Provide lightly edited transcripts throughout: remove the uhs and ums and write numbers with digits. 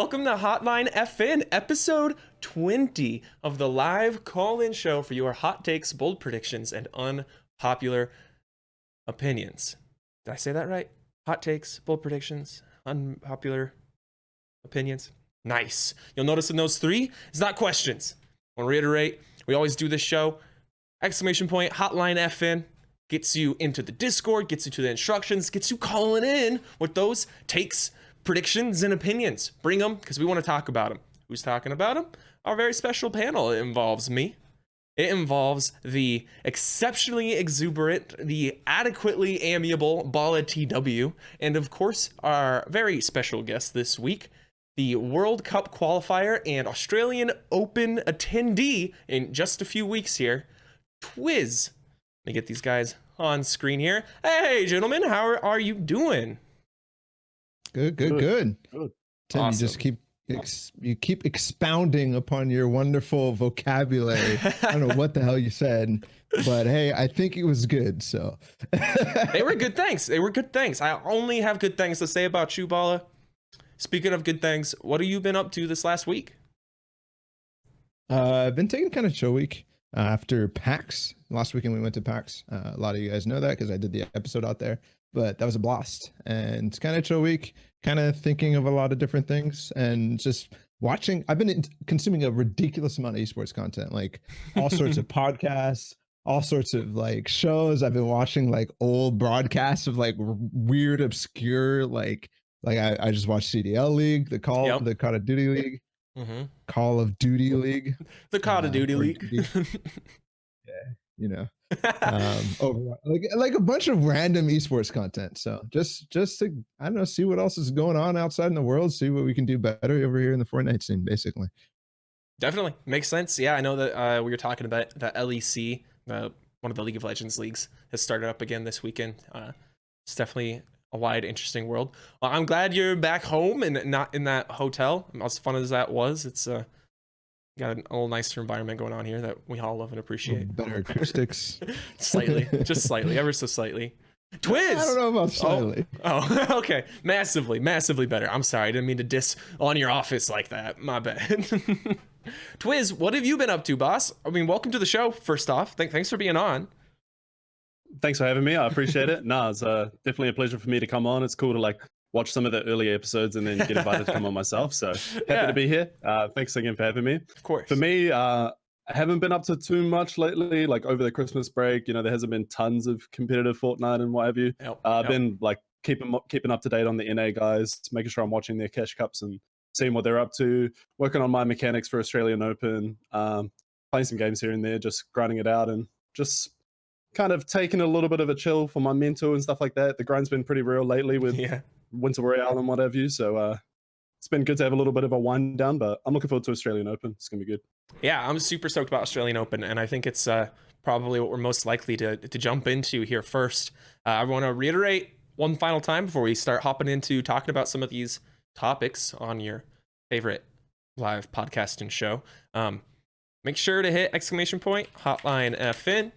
welcome to Hotline FN, episode 20 of the live call-in show for your hot takes, bold predictions, and unpopular opinions. Did I say that right? Hot takes, bold predictions, unpopular opinions. Nice. You'll notice in those three, it's not questions. I'll reiterate, we always do this show. Exclamation point, Hotline FN. Gets you into the Discord, gets you to the instructions, gets you calling in with those takes, predictions, and opinions. Bring them, because we want to talk about them. Who's talking about them? Our very special panel. It involves me. It involves the exceptionally exuberant, the adequately amiable Balla TW, and of course, our very special guest this week, the World Cup qualifier and Australian Open attendee in just a few weeks here, Twizz. Let me get these guys on screen here. Hey, gentlemen, how are you doing? Good. Tim, Awesome. you just keep expounding upon your wonderful vocabulary. I don't know what the hell you said, but hey, I think it was good. So They were good things. I only have good things to say about you, Balla. Speaking of good things, what have you been up to this last week? I've been taking kind of chill week after PAX. Last weekend we went to PAX. A lot of you guys know that because I did the episode out there, but that was a blast. And it's kind of chill week, kind of thinking of a lot of different things and just watching. I've been consuming a ridiculous amount of esports content, like all sorts of podcasts, all sorts of like shows. I've been watching like old broadcasts of like weird, obscure, like I just watched CDL League, the Call of Duty League. Mm-hmm. Call of Duty League. The Call of Duty League. Yeah, you know. Like a bunch of random esports content. So just to, I don't know, see what else is going on outside in the world, see what we can do better over here in the Fortnite scene, basically. Definitely makes sense. Yeah, I know that we were talking about the LEC, one of the League of Legends leagues, has started up again this weekend. It's definitely a wide, interesting world. I'm glad you're back home and not in that hotel. As fun as that was, it's got a little nicer environment going on here that we all love and appreciate. Better acoustics. Slightly, just slightly, ever so slightly. Twizz! I don't know about slightly. Oh, okay. Massively better. I'm sorry, I didn't mean to diss on your office like that. My bad. Twizz, what have you been up to, boss? I mean, welcome to the show, first off. Thanks for being on. Thanks for having me. I appreciate it. No, it's definitely a pleasure for me to come on. It's cool to like watch some of the early episodes and then get invited to come on myself. So happy to be here. Thanks again for having me. Of course. For me, I haven't been up to too much lately. Like over the Christmas break, you know, there hasn't been tons of competitive Fortnite and what have you. I've been like keeping up to date on the NA guys, making sure I'm watching their cash cups and seeing what they're up to, working on my mechanics for Australian Open, playing some games here and there, just grinding it out and just kind of taking a little bit of a chill for my mental and stuff like that. The grind's been pretty real lately with Winter Royale and what have you. So it's been good to have a little bit of a wind down, but I'm looking forward to Australian Open. It's going to be good. Yeah, I'm super stoked about Australian Open, and I think it's probably what we're most likely to jump into here first. I want to reiterate one final time before we start hopping into talking about some of these topics on your favorite live podcasting show. Make sure to hit exclamation point, Hotline FN.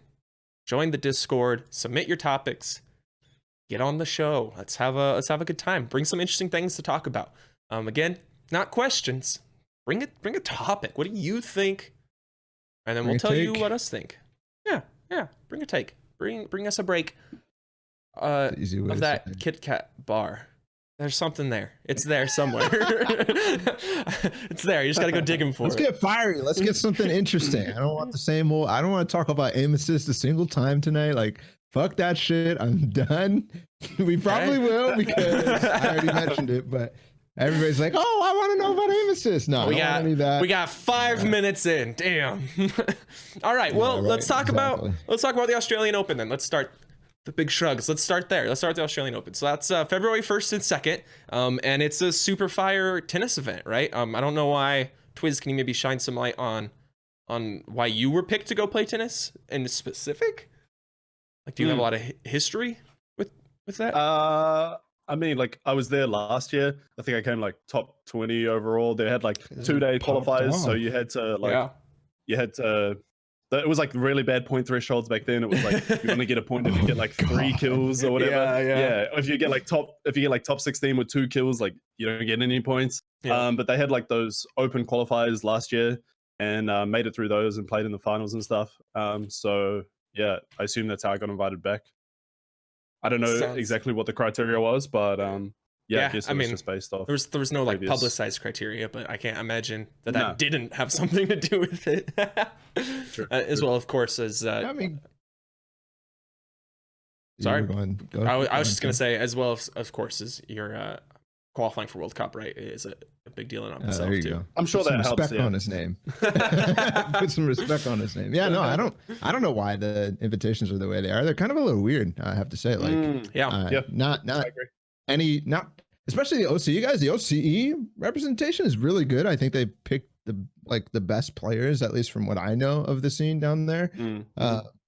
Join the Discord, submit your topics, get on the show. Let's have a good time. Bring some interesting things to talk about. Again, not questions. Bring a topic. What do you think? And then we'll tell you what us think. Yeah. Bring a take. Bring us a break of that Kit Kat bar. There's something there. It's there somewhere. It's there. You just gotta go digging for it. Let's get fiery. Let's get something interesting. I don't want the same old. I don't want to talk about aim assist a single time tonight. Like, fuck that shit. I'm done. We probably will because I already mentioned it, but everybody's like, "Oh, I want to know about aim assist." No, we got 5 minutes in. Damn. All right. Well, let's talk about the Australian Open then. Let's start. The big shrugs. Let's start there. Let's start the Australian Open. So that's February 1st and 2nd. And it's a super fire tennis event, right? I don't know why. Twizz, can you maybe shine some light on why you were picked to go play tennis in specific? Like, do you have a lot of history with that? I mean, like, I was there last year. I think I came like top 20 overall. They had like 2-day qualifiers, so you had to it was like really bad point thresholds back then. It was like you only get a point if you get like 3 kills or whatever. Yeah. If you get like top 16 with 2 kills, like you don't get any points. But they had like those open qualifiers last year and made it through those and played in the finals and stuff. So yeah, I assume that's how I got invited back. I don't know exactly what the criteria was, but yeah, I guess it was just based off. There was no like publicized criteria, but I can't imagine that didn't have something to do with it. As well, of course, as sorry, I was just gonna say, as well, of course, as you're qualifying for World Cup, right? Is a big deal in itself there you too. go. I'm sure that helps. Respect on his name. Put some respect on his name. Yeah, no, I don't know why the invitations are the way they are. They're kind of a little weird, I have to say. Like, not especially the OCE guys. The OCE representation is really good. I think they picked the best players, at least from what I know of the scene down there.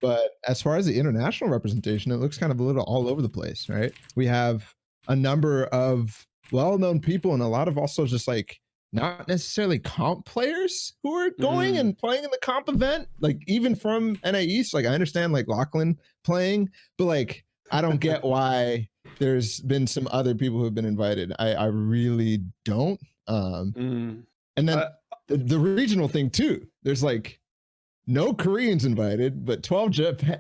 But as far as the international representation, it looks kind of a little all over the place, right? We have a number of well-known people and a lot of also just like not necessarily comp players who are going and playing in the comp event, like even from NA East. Like I understand like Lachlan playing, but like I don't get why there's been some other people who have been invited. I really don't. And then the regional thing too, there's like no Koreans invited, but 12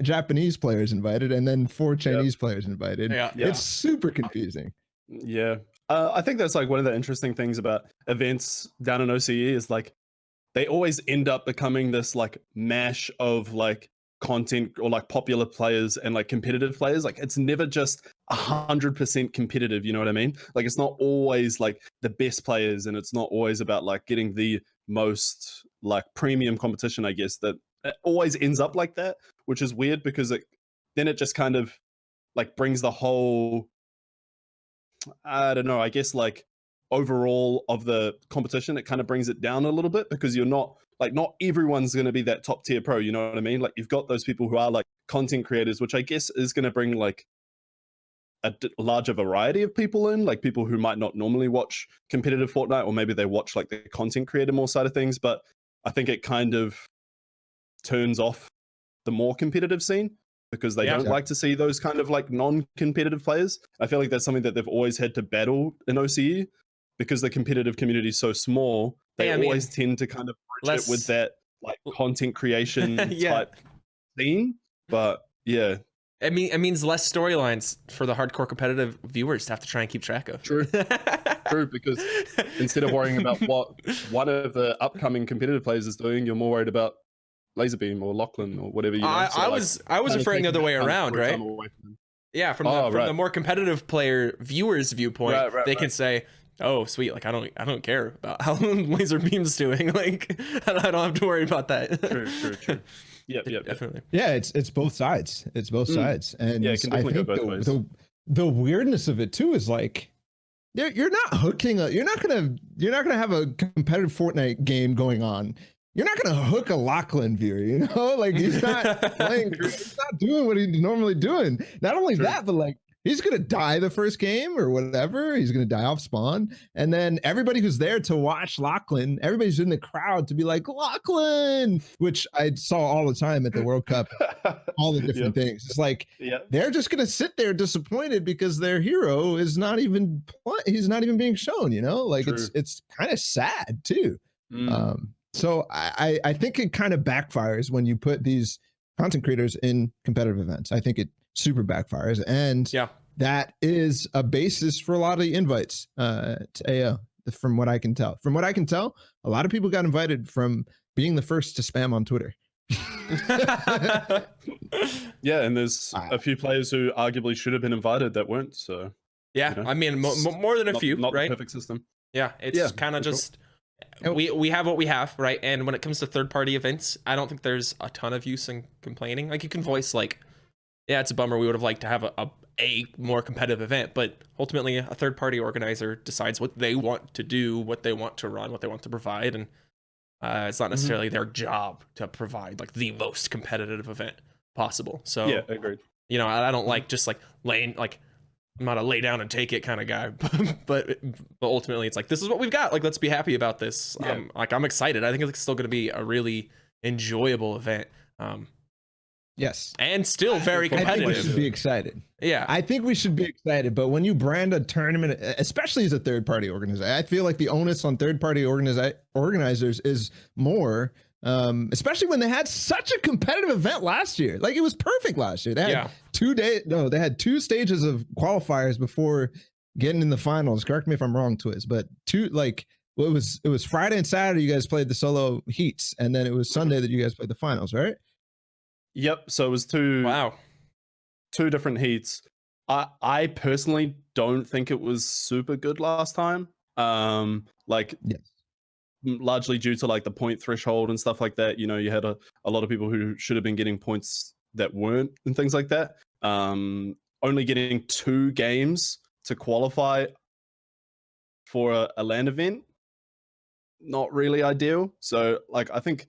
Japanese players invited, and then 4 Chinese players invited. It's super confusing. Yeah. I think that's like one of the interesting things about events down in OCE is like they always end up becoming this like mash of like content or like popular players and like competitive players. Like it's never just 100% competitive, you know what I mean? Like it's not always like the best players, and it's not always about like getting the most like premium competition, I guess. That it always ends up like that, which is weird because then it just kind of like brings the whole, I don't know, I guess like overall of the competition, it kind of brings it down a little bit because you're not everyone's going to be that top tier pro, you know what I mean? Like you've got those people who are like content creators, which I guess is going to bring like a larger variety of people in, like people who might not normally watch competitive Fortnite, or maybe they watch like the content creator more side of things. But I think it kind of turns off the more competitive scene because they don't like to see those kind of like non-competitive players. I feel like that's something that they've always had to battle in OCE because the competitive community is so small. They always tend to kind of bridge it with that like content creation type scene. But yeah. It means less storylines for the hardcore competitive viewers to have to try and keep track of. True, because instead of worrying about what one of the upcoming competitive players is doing, you're more worried about Laserbeam or Lachlan or whatever you know. I was referring the other way around, right? Yeah, from the more competitive player viewers viewpoint, they can say, "Oh, sweet! Like I don't care about how Laserbeam's doing. Like I don't have to worry about that." True. Yeah, definitely. Yeah, it's both sides. It's both sides, and it can definitely go both ways. The weirdness of it too is like you're not hooking you're not gonna have a competitive Fortnite game going on. You're not gonna hook a Lachlan viewer, you know, like he's not playing, he's not doing what he's normally doing. Not only that, but like he's gonna die the first game or whatever. He's gonna die off spawn, and then everybody who's there to watch Lachlan, everybody's in the crowd to be like Lachlan, which I saw all the time at the World Cup. All the different things. It's like they're just gonna sit there disappointed because their hero is not even he's not even being shown. You know, like it's kind of sad too. So I think it kind of backfires when you put these content creators in competitive events. I think it super backfires, and that is a basis for a lot of the invites to AO. From what I can tell, a lot of people got invited from being the first to spam on Twitter. Yeah, and there's a few players who arguably should have been invited that weren't. So yeah, you know, I mean more than a few, not right? The perfect system. Yeah, it's kind of just. Sure. We have what we have, right? And when it comes to third-party events, I don't think there's a ton of use in complaining. Like you can voice like, yeah, it's a bummer. We would have liked to have a more competitive event, but ultimately a third-party organizer decides what they want to do, what they want to run, what they want to provide, and it's not necessarily their job to provide like the most competitive event possible. So yeah, agreed. You know, I don't like just like laying like. I'm not a lay down and take it kind of guy, but ultimately it's like, this is what we've got. Like, let's be happy about this. Like, I'm excited. I think it's still going to be a really enjoyable event. Yes. And still very I think we competitive. should be excited. Yeah. I think we should be excited. But when you brand a tournament, especially as a third-party organizer, I feel like the onus on third-party organizers is more, especially when they had such a competitive event last year. Like, it was perfect last year. They had they had 2 stages of qualifiers before getting in the finals. Correct me if I'm wrong, Twizz, but it was Friday and Saturday you guys played the solo heats, and then it was Sunday that you guys played the finals, right? Yep. So it was two different heats. I personally don't think it was super good last time. Largely due to like the point threshold and stuff like that. You know, you had a lot of people who should have been getting points that weren't and things like that. Only getting 2 games to qualify for a LAN event, not really ideal. So like, I think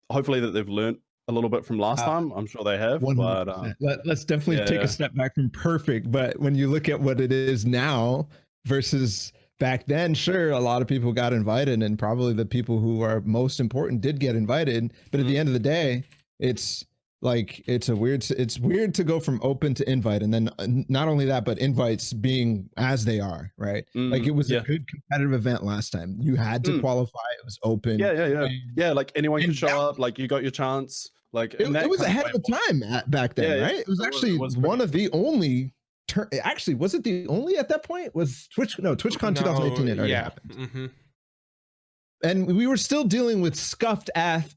hopefully that they've learned a little bit from last time. I'm sure they have. 100%. But let's definitely take a step back from perfect. But when you look at what it is now versus back then, sure, a lot of people got invited, and probably the people who are most important did get invited. But at the end of the day, it's like it's weird to go from open to invite, and then not only that, but invites being as they are, right? Like, it was a good competitive event last time. You had to qualify. It was open. Yeah. Like, anyone could show up. Like, you got your chance. Like, it was ahead of the time back then, right? It was actually one of the only. Actually, was it the only at that point? Was Twitch? No, TwitchCon 2018 had already happened. And we were still dealing with scuffed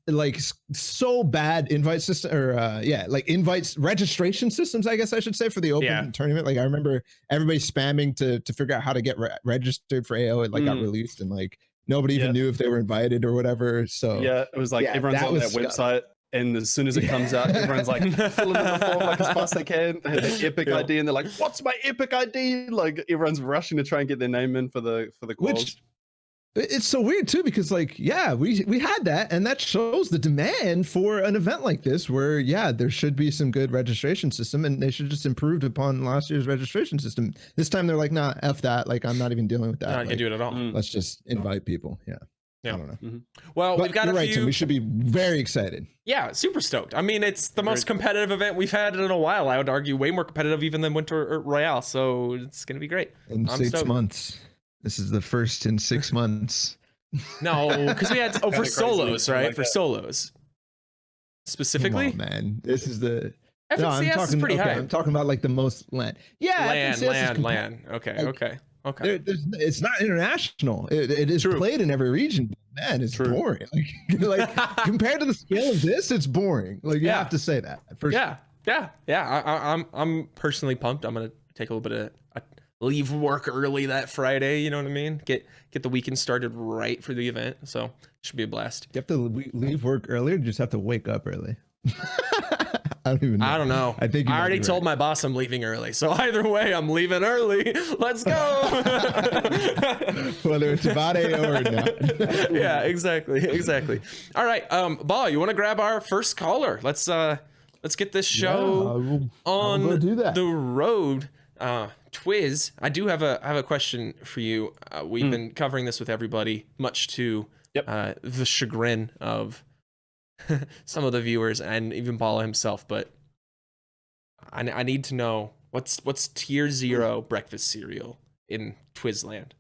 like so bad invite system, or like invites registration systems, I guess I should say, for the open tournament. Like, I remember everybody spamming to figure out how to get registered for AO. It like got released, and like nobody even knew if they were invited or whatever. So it was like everyone's on that website, and as soon as it comes out, everyone's like filling in the form like as fast as they can. They had the Epic ID, and they're like, "What's my Epic ID?" Like, everyone's rushing to try and get their name in for the quals. It's so weird too, because like, we had that, and that shows the demand for an event like this, where there should be some good registration system, and they should just improved upon last year's registration system. This time they're like, nah, F that, like, I'm not even dealing with that. Not gonna do it at all. Let's just invite people. I don't know. Well, we've got you're a right, few. Tim, we should be very excited. Yeah, super stoked. I mean, it's the most competitive event we've had in a while. I would argue way more competitive even than Winter Royale. So it's gonna be great. In 6 months. This is the first in 6 months. No, because we had for solos, right? Like for solos specifically. Come on, man, this is the. FNCS is pretty high. I'm talking about like the most LAN. Yeah, LAN. Okay. It's not international. It is played in every region. Man, it's boring. Like compared to the scale of this, it's boring. Like, you have to say that. I'm personally pumped. I'm gonna take a little bit of leave work early that Friday. You know what I mean? Get the weekend started right for the event. So it should be a blast. You have to leave work early, or you just have to wake up early? I don't know. I think I already told my boss I'm leaving early. So either way, I'm leaving early. Let's go. Whether it's about AO or not. Yeah, exactly. All right, Balla, you want to grab our first caller? Let's get this show on the road. Twizz, I do have a question for you. We've been covering this with everybody, much to the chagrin of some of the viewers and even Balla himself, but I need to know what's tier 0 breakfast cereal in Twizzland.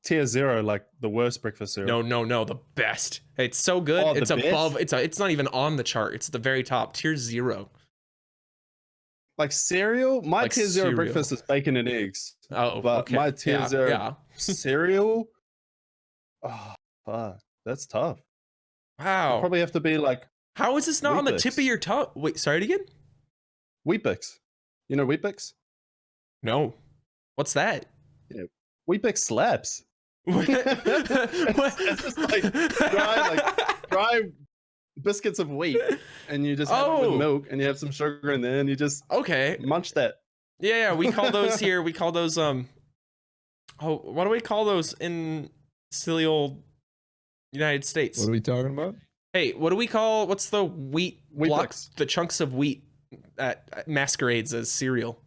Tier 0, like the worst breakfast cereal? No, the best. It's so good. It's above. It's not even on the chart. It's at the very top. Tier 0. Like cereal? My tier 0 breakfast is bacon and eggs. Oh, but okay. My tier 0 cereal? Oh, fuck. That's tough. Wow. I'll probably have to be like. How is this not on the tip of your tongue? Wait, sorry again? Weet-Bix. You know Weet-Bix? No. What's that? Yeah. Weet-Bix slaps. It's just like dry biscuits of wheat, and you just have it with milk, and you have some sugar in there, and you just munch that. Yeah, we call those here. We call those what do we call those in silly old United States? What are we talking about? Hey, what's the wheat blocks, Weet-Bix. the chunks of wheat that masquerades as cereal?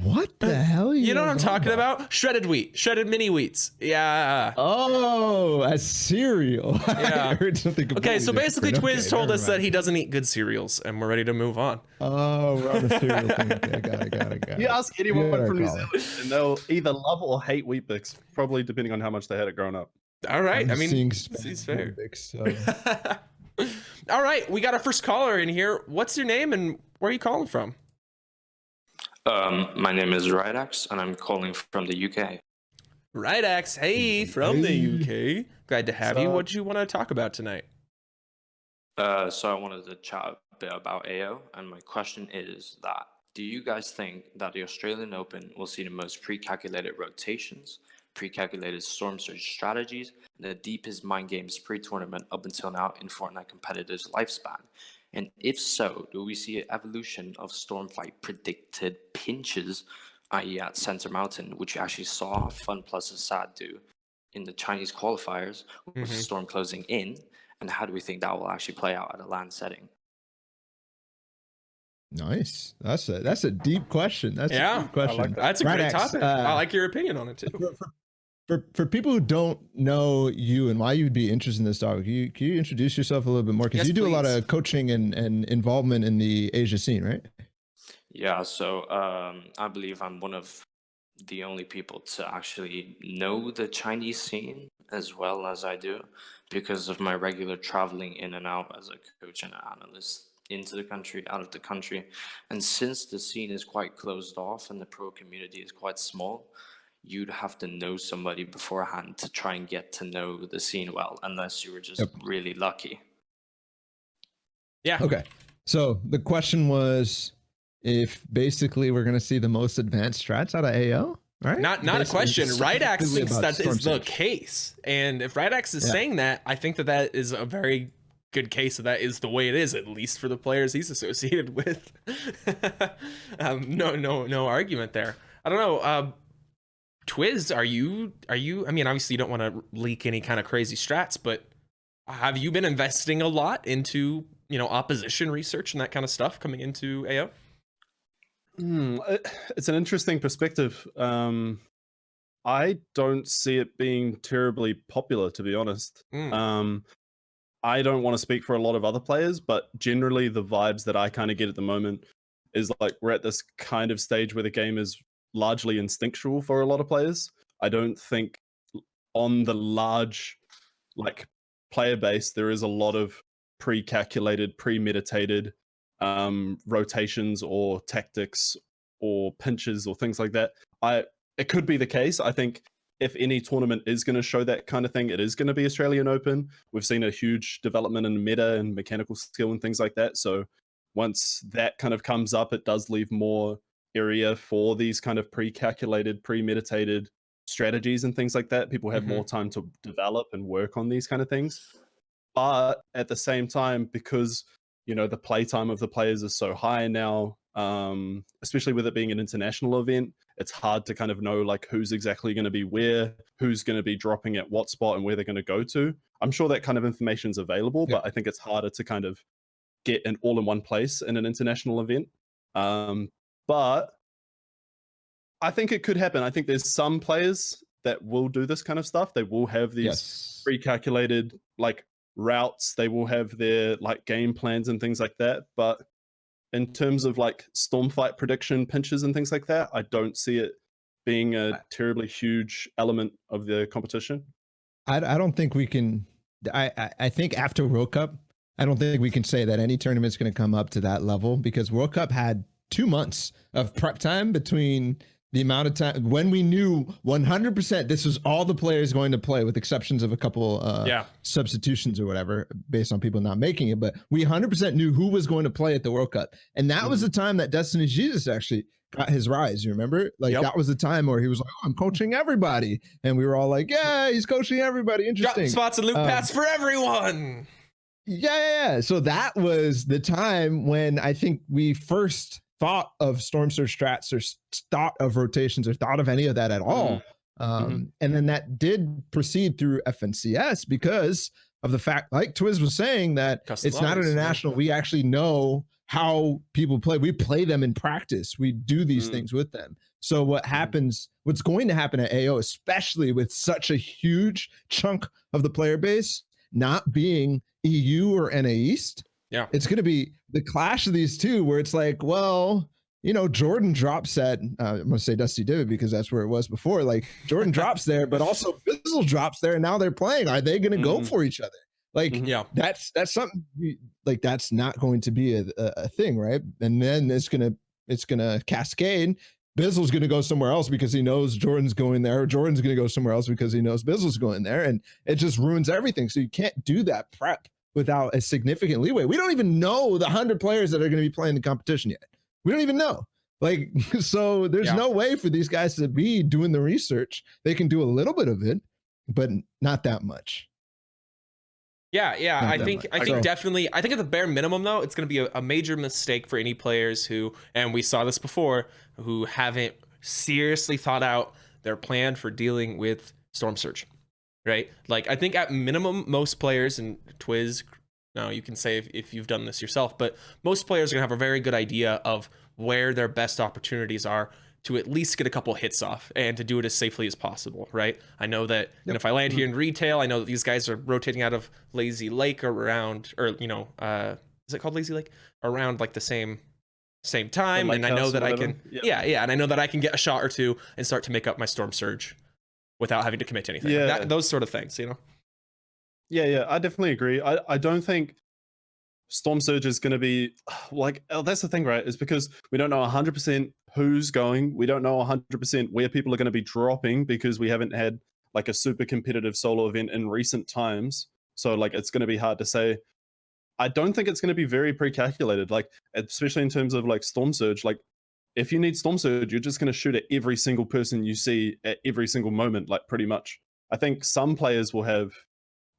What the hell? You know what I'm talking about? Shredded wheat, shredded mini wheats. Yeah. Oh, a cereal. Yeah. I heard something. Okay, so basically, different. Twizz told us that he doesn't eat good cereals, and we're ready to move on. Oh, we're on the cereal thing. Okay, got it. You ask anyone from New caller. Zealand, and they'll either love or hate Weet-Bix, probably depending on how much they had it growing up. All right, I'm seeing he's fair. Weet-Bix, so. All right, we got our first caller in here. What's your name and where are you calling from? My name is Rydax, and I'm calling from the UK. Rydax, hey, from the UK. Glad to have you. What do you want to talk about tonight? So I wanted to chat a bit about AO, and my question is that, do you guys think that the Australian Open will see the most pre-calculated rotations, pre-calculated storm surge strategies, and the deepest mind games pre-tournament up until now in Fortnite competitors' lifespan? And if so, do we see an evolution of Stormfight predicted pinches, i.e. at Center Mountain, which you actually saw Fun plus Assad do in the Chinese qualifiers with Storm closing in? And how do we think that will actually play out at a LAN setting? Nice. That's a deep question. That's a deep question. Like that. That's a great topic. I like your opinion on it too. For people who don't know you and why you'd be interested in this topic, can you introduce yourself a little bit more? Because you do a lot of coaching and involvement in the Asia scene, right? Yeah, so I believe I'm one of the only people to actually know the Chinese scene as well as I do because of my regular traveling in and out as a coach and an analyst into the country, out of the country. And since the scene is quite closed off and the pro community is quite small, you'd have to know somebody beforehand to try and get to know the scene well, unless you were just really lucky. Yeah. Okay. So the question was if basically we're going to see the most advanced strats out of AO, right? Not a question. Rydax thinks that is the case. And if Rydax is saying that, I think that is a very good case that is the way it is, at least for the players he's associated with. No argument there. I don't know. Twizz, are you? I mean, obviously you don't want to leak any kind of crazy strats, but have you been investing a lot into, opposition research and that kind of stuff coming into AO? It's an interesting perspective. I don't see it being terribly popular, to be honest. I don't want to speak for a lot of other players, but generally the vibes that I kind of get at the moment is like we're at this kind of stage where the game is largely instinctual for a lot of players. I don't think on the large player base there is a lot of pre-calculated, premeditated rotations or tactics or pinches or things like that. It could be the case. I think if any tournament is going to show that kind of thing, it is going to be Australian Open. We've seen a huge development in meta and mechanical skill and things like that. So once that kind of comes up, it does leave more area for these kind of pre-calculated, premeditated strategies and things like that. People have more time to develop and work on these kind of things. But at the same time, because the playtime of the players is so high now, especially with it being an international event, it's hard to kind of know who's exactly going to be where, who's going to be dropping at what spot and where they're going to go to. I'm sure that kind of information is available, but I think it's harder to kind of get an all in one place in an international event. But I think it could happen. I think there's some players that will do this kind of stuff. They will have these pre-calculated routes. They will have their game plans and things like that. But in terms of Stormfight prediction pinches and things like that, I don't see it being a terribly huge element of the competition. I don't think we can. I think after World Cup, I don't think we can say that any tournament's going to come up to that level, because World Cup had 2 months of prep time between the amount of time when we knew 100% this was all the players going to play, with exceptions of a couple substitutions or whatever based on people not making it. But we 100% knew who was going to play at the World Cup. And that was the time that Destiny Jesus actually got his rise. You remember? That was the time where he was like, oh, I'm coaching everybody. And we were all like, yeah, he's coaching everybody. Interesting. Drop spots and loot pass for everyone. Yeah. So that was the time when I think we first thought of storm surge strats, or thought of rotations, or thought of any of that at all. And then that did proceed through FNCS because of the fact, like Twizz was saying, that it's not international. We actually know how people play. We play them in practice. We do these things with them. So what happens, what's going to happen at AO, especially with such a huge chunk of the player base not being EU or NA East, it's going to be the clash of these two where it's like, well, you know, Jordan drops at, I'm going to say Dusty Divot because that's where it was before. Like Jordan drops there, but also Bizzle drops there, and now they're playing. Are they going to go for each other? Like, that's something like that's not going to be a thing, right? And then it's gonna cascade. Bizzle's gonna go somewhere else because he knows Jordan's going there. Jordan's gonna go somewhere else because he knows Bizzle's going there, and it just ruins everything. So you can't do that prep without a significant leeway. We don't even know the 100 players that are going to be playing the competition yet. We don't even know. Like, so there's no way for these guys to be doing the research. They can do a little bit of it, but not that much. Yeah. I think definitely, I think at the bare minimum though, it's going to be a major mistake for any players who, and we saw this before, who haven't seriously thought out their plan for dealing with Storm Surge, right? Like, I think at minimum, most players, and Twizz, now you can say if you've done this yourself, but most players are going to have a very good idea of where their best opportunities are to at least get a couple hits off and to do it as safely as possible, right? I know that and if I land here in retail, I know that these guys are rotating out of Lazy Lake around, or, you know, is it called Lazy Lake? Around like the same time. And I know that I can, and I know that I can get a shot or two and start to make up my Storm Surge without having to commit to anything. Yeah. Those sort of things, you know? Yeah, I definitely agree. I don't think Storm Surge is going to be like, that's the thing, right? Is because we don't know 100% who's going. We don't know 100% where people are going to be dropping because we haven't had like a super competitive solo event in recent times. So like, it's going to be hard to say. I don't think it's going to be very pre-calculated, like, especially in terms of like Storm Surge. Like, if you need Storm Surge, you're just going to shoot at every single person you see at every single moment, like pretty much. I think some players will have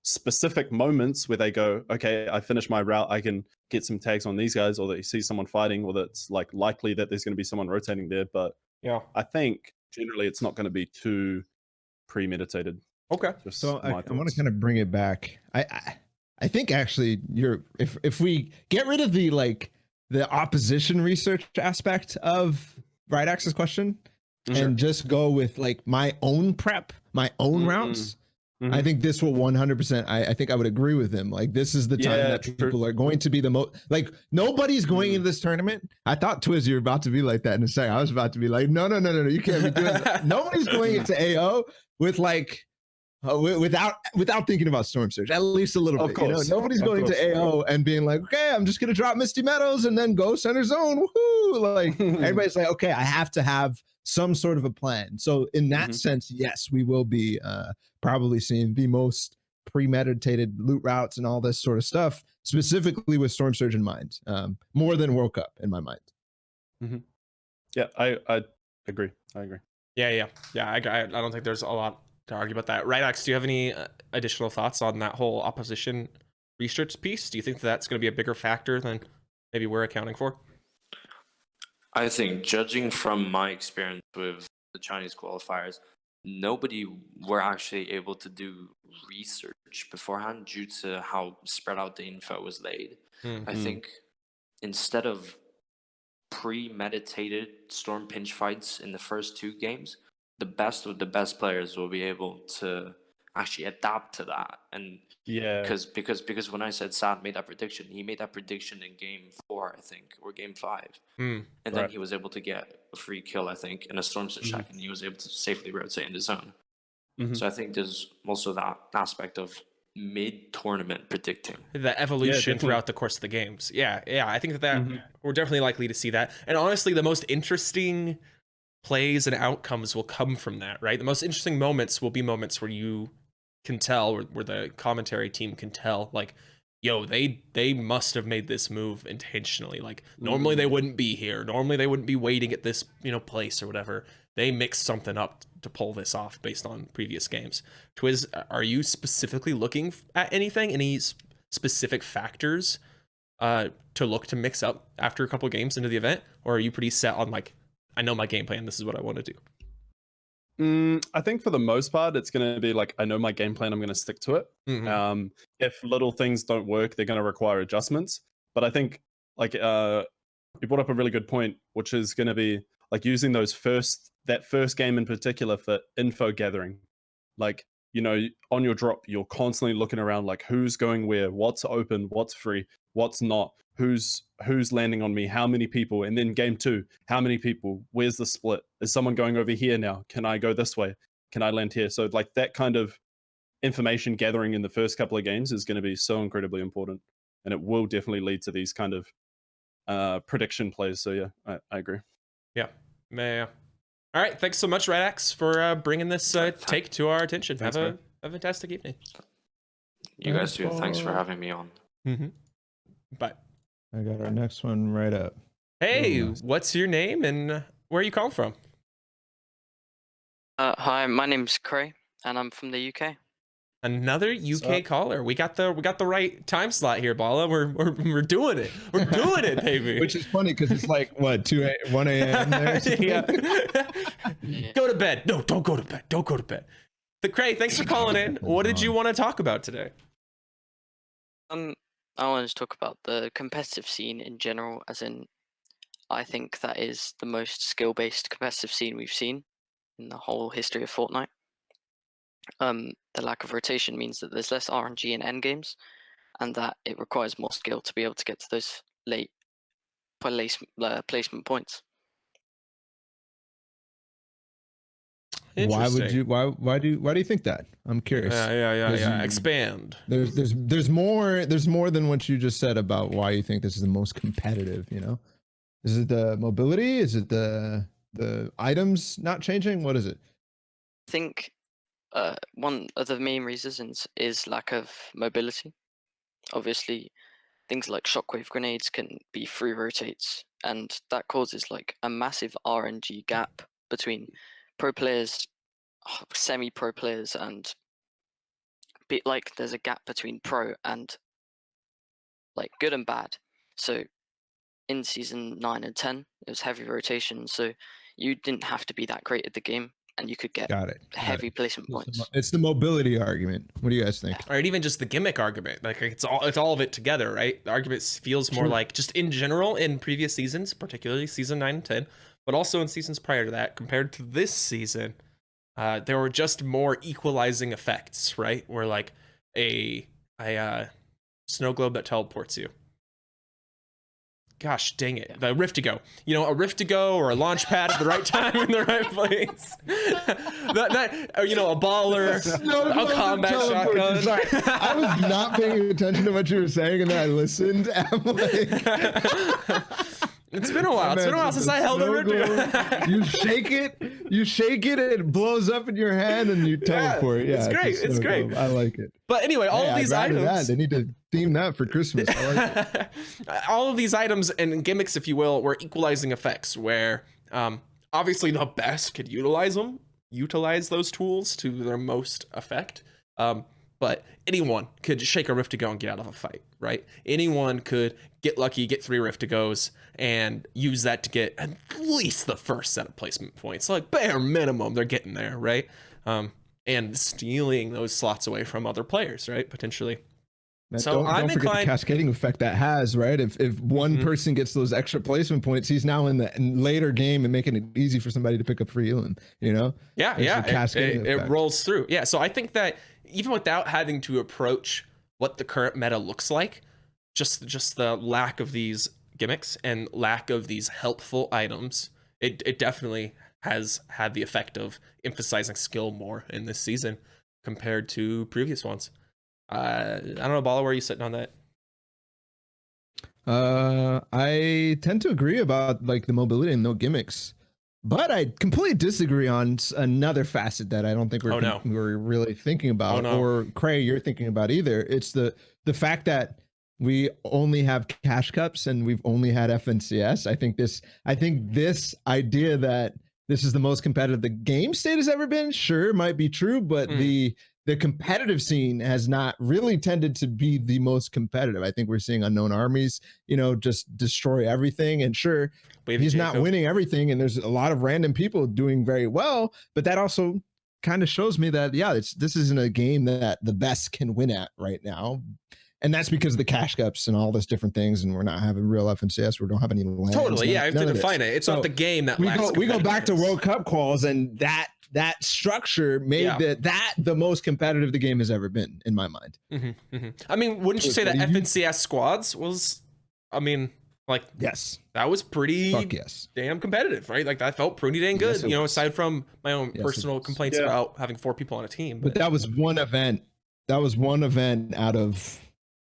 specific moments where they go, okay, I finished my route, I can get some tags on these guys, or they see someone fighting, or that's like likely that there's going to be someone rotating there. But I think generally it's not going to be too premeditated. Okay. So I want to kind of bring it back. I think actually if we get rid of the opposition research aspect of Right Axe's question and just go with like my own prep, my own routes, I think this will 100%. I think I would agree with him. Like, this is the time that people are going to be the most, like, nobody's going into this tournament. I thought, Twizz, you were about to be like that in a second. I was about to be like, no, you can't be doing that. Nobody's going into AO with like, without thinking about Storm Surge, at least a little bit. Course. You know? Nobody's going to AO and being like, okay, I'm just going to drop Misty Meadows and then go center zone. Woohoo! Like, everybody's like, okay, I have to have some sort of a plan. So in that sense, yes, we will be probably seeing the most premeditated loot routes and all this sort of stuff, specifically with Storm Surge in mind, more than World Cup in my mind. Yeah, I agree. Yeah. I don't think there's a lot to argue about that. Right, Axe, do you have any additional thoughts on that whole opposition research piece? Do you think that's going to be a bigger factor than maybe we're accounting for? I think, judging from my experience with the Chinese qualifiers, nobody were actually able to do research beforehand due to how spread out the info was laid. I think instead of premeditated Storm pinch fights in the first two games, the best of the best players will be able to actually adapt to that. And because when I said Sad made that prediction, he made that prediction in game 4, I think, or game 5. And then he was able to get a free kill, I think, in a Storm Surge check, and he was able to safely rotate in the zone. So I think there's also that aspect of mid-tournament predicting. The evolution throughout the course of the games. Yeah, I think that we're definitely likely to see that. And honestly, the most interesting plays and outcomes will come from that, right? The most interesting moments will be moments where you can tell, where the commentary team can tell, like, yo, they must have made this move intentionally. Like, normally they wouldn't be here. Normally they wouldn't be waiting at this, place or whatever. They mixed something up to pull this off based on previous games. Twizz, are you specifically looking at anything, any specific factors to look to mix up after a couple games into the event? Or are you pretty set on, like, I know my game plan, this is what I want to do? I think for the most part, it's going to be like, I know my game plan, I'm going to stick to it. If little things don't work, they're going to require adjustments. But I think like you brought up a really good point, which is going to be like using that first game in particular for info gathering. Like, you know, on your drop, you're constantly looking around like who's going where, what's open, what's free, what's not, who's landing on me, how many people, and then game 2, how many people, where's the split, is someone going over here now, can I go this way, can I land here? So like that kind of information gathering in the first couple of games is going to be so incredibly important, and it will definitely lead to these kind of prediction plays. So yeah, I agree. Yeah. All right, thanks so much, Radax, for bringing this take to our attention. Thanks, have a fantastic evening. You guys too. Thanks for having me on. Bye. I got our next one right up. Hey, what's your name and where are you calling from? Hi, my name's Cray, and I'm from the UK. Another UK caller. We got the right time slot here, Balla. We're doing it. We're doing it, baby. Which is funny because it's like what 1 a.m. there. Yeah. Go to bed. No, don't go to bed. Don't go to bed. The Cray, thanks for calling in. What did you want to talk about today? I wanted to talk about the competitive scene in general, as in, I think that is the most skill-based competitive scene we've seen in the whole history of Fortnite. The lack of rotation means that there's less RNG in endgames, and that it requires more skill to be able to get to those late placement points. Why would you? Why do you think that? I'm curious. Yeah. Expand. There's more than what you just said about why you think this is the most competitive. You know, is it the mobility? Is it the items not changing? What is it? I think one of the main reasons is lack of mobility. Obviously, things like shockwave grenades can be free rotates, and that causes like a massive RNG gap between pro players, semi-pro players, and there's a gap between pro and like good and bad. So in season 9 and 10, it was heavy rotation, so you didn't have to be that great at the game, and you could get heavy placement points. It's the mobility argument. What do you guys think? Or even just the gimmick argument. Like it's all of it together, right? The argument feels more like just in general in previous seasons, particularly season 9 and 10, but also in seasons prior to that, compared to this season, there were just more equalizing effects, right? Where like a snow globe that teleports you. Gosh dang it. The rift to go. You know, a rift to go or a launch pad at the right time in the right place. You know, a baller, a combat shotgun. Sorry, I was not paying attention to what you were saying, and then I listened. I'm like, it's been a while. It's been a while since I held a rift to go. You shake it, and it blows up in your hand, and you teleport. Yeah, it's great. It's great. Globe. I like it. But anyway, all of these items. They need to theme that for Christmas. I like it. All of these items and gimmicks, if you will, were equalizing effects where obviously the best could utilize those tools to their most effect. But anyone could shake a rift to go and get out of a fight, right? Anyone could get lucky, get 3 rift to goes, and use that to get at least the first set of placement points. Like bare minimum, they're getting there, right? And stealing those slots away from other players, right? Potentially. So don't forget the cascading effect that has, right? If one person gets those extra placement points, he's now in the later game and making it easy for somebody to pick up free healing, you know? It rolls through. Yeah, so I think that even without having to approach what the current meta looks like, just the lack of these gimmicks and lack of these helpful items, it definitely has had the effect of emphasizing skill more in this season compared to previous ones. I don't know, Balla, where are you sitting on that? I tend to agree about like the mobility and no gimmicks, but I completely disagree on another facet that I don't think we're really thinking about, or Cray, you're thinking about either. It's the fact that we only have cash cups and we've only had FNCS. I think this idea that this is the most competitive the game state has ever been, sure, might be true, but the competitive scene has not really tended to be the most competitive. I think we're seeing unknown armies, you know, just destroy everything. And sure, he's not winning everything, and there's a lot of random people doing very well, but that also kind of shows me that, yeah, this isn't a game that the best can win at right now. And that's because of the cash cups and all those different things, and we're not having real FNCS. We don't have any lands. Totally, yeah. I have to none of define this. it. It's So not the game that we go back to competitiveness. World Cup quals, and that structure made that the most competitive the game has ever been in my mind. I mean, wouldn't you say that What do you- FNCS squads was? I mean, like, Yes. that was pretty Fuck yes. damn competitive, right? Like, that felt pretty dang good. Yes, it you know, was. aside from my own Yes, it personal was. complaints Yeah. about having 4 people on a team. But that was one event. That was one event out of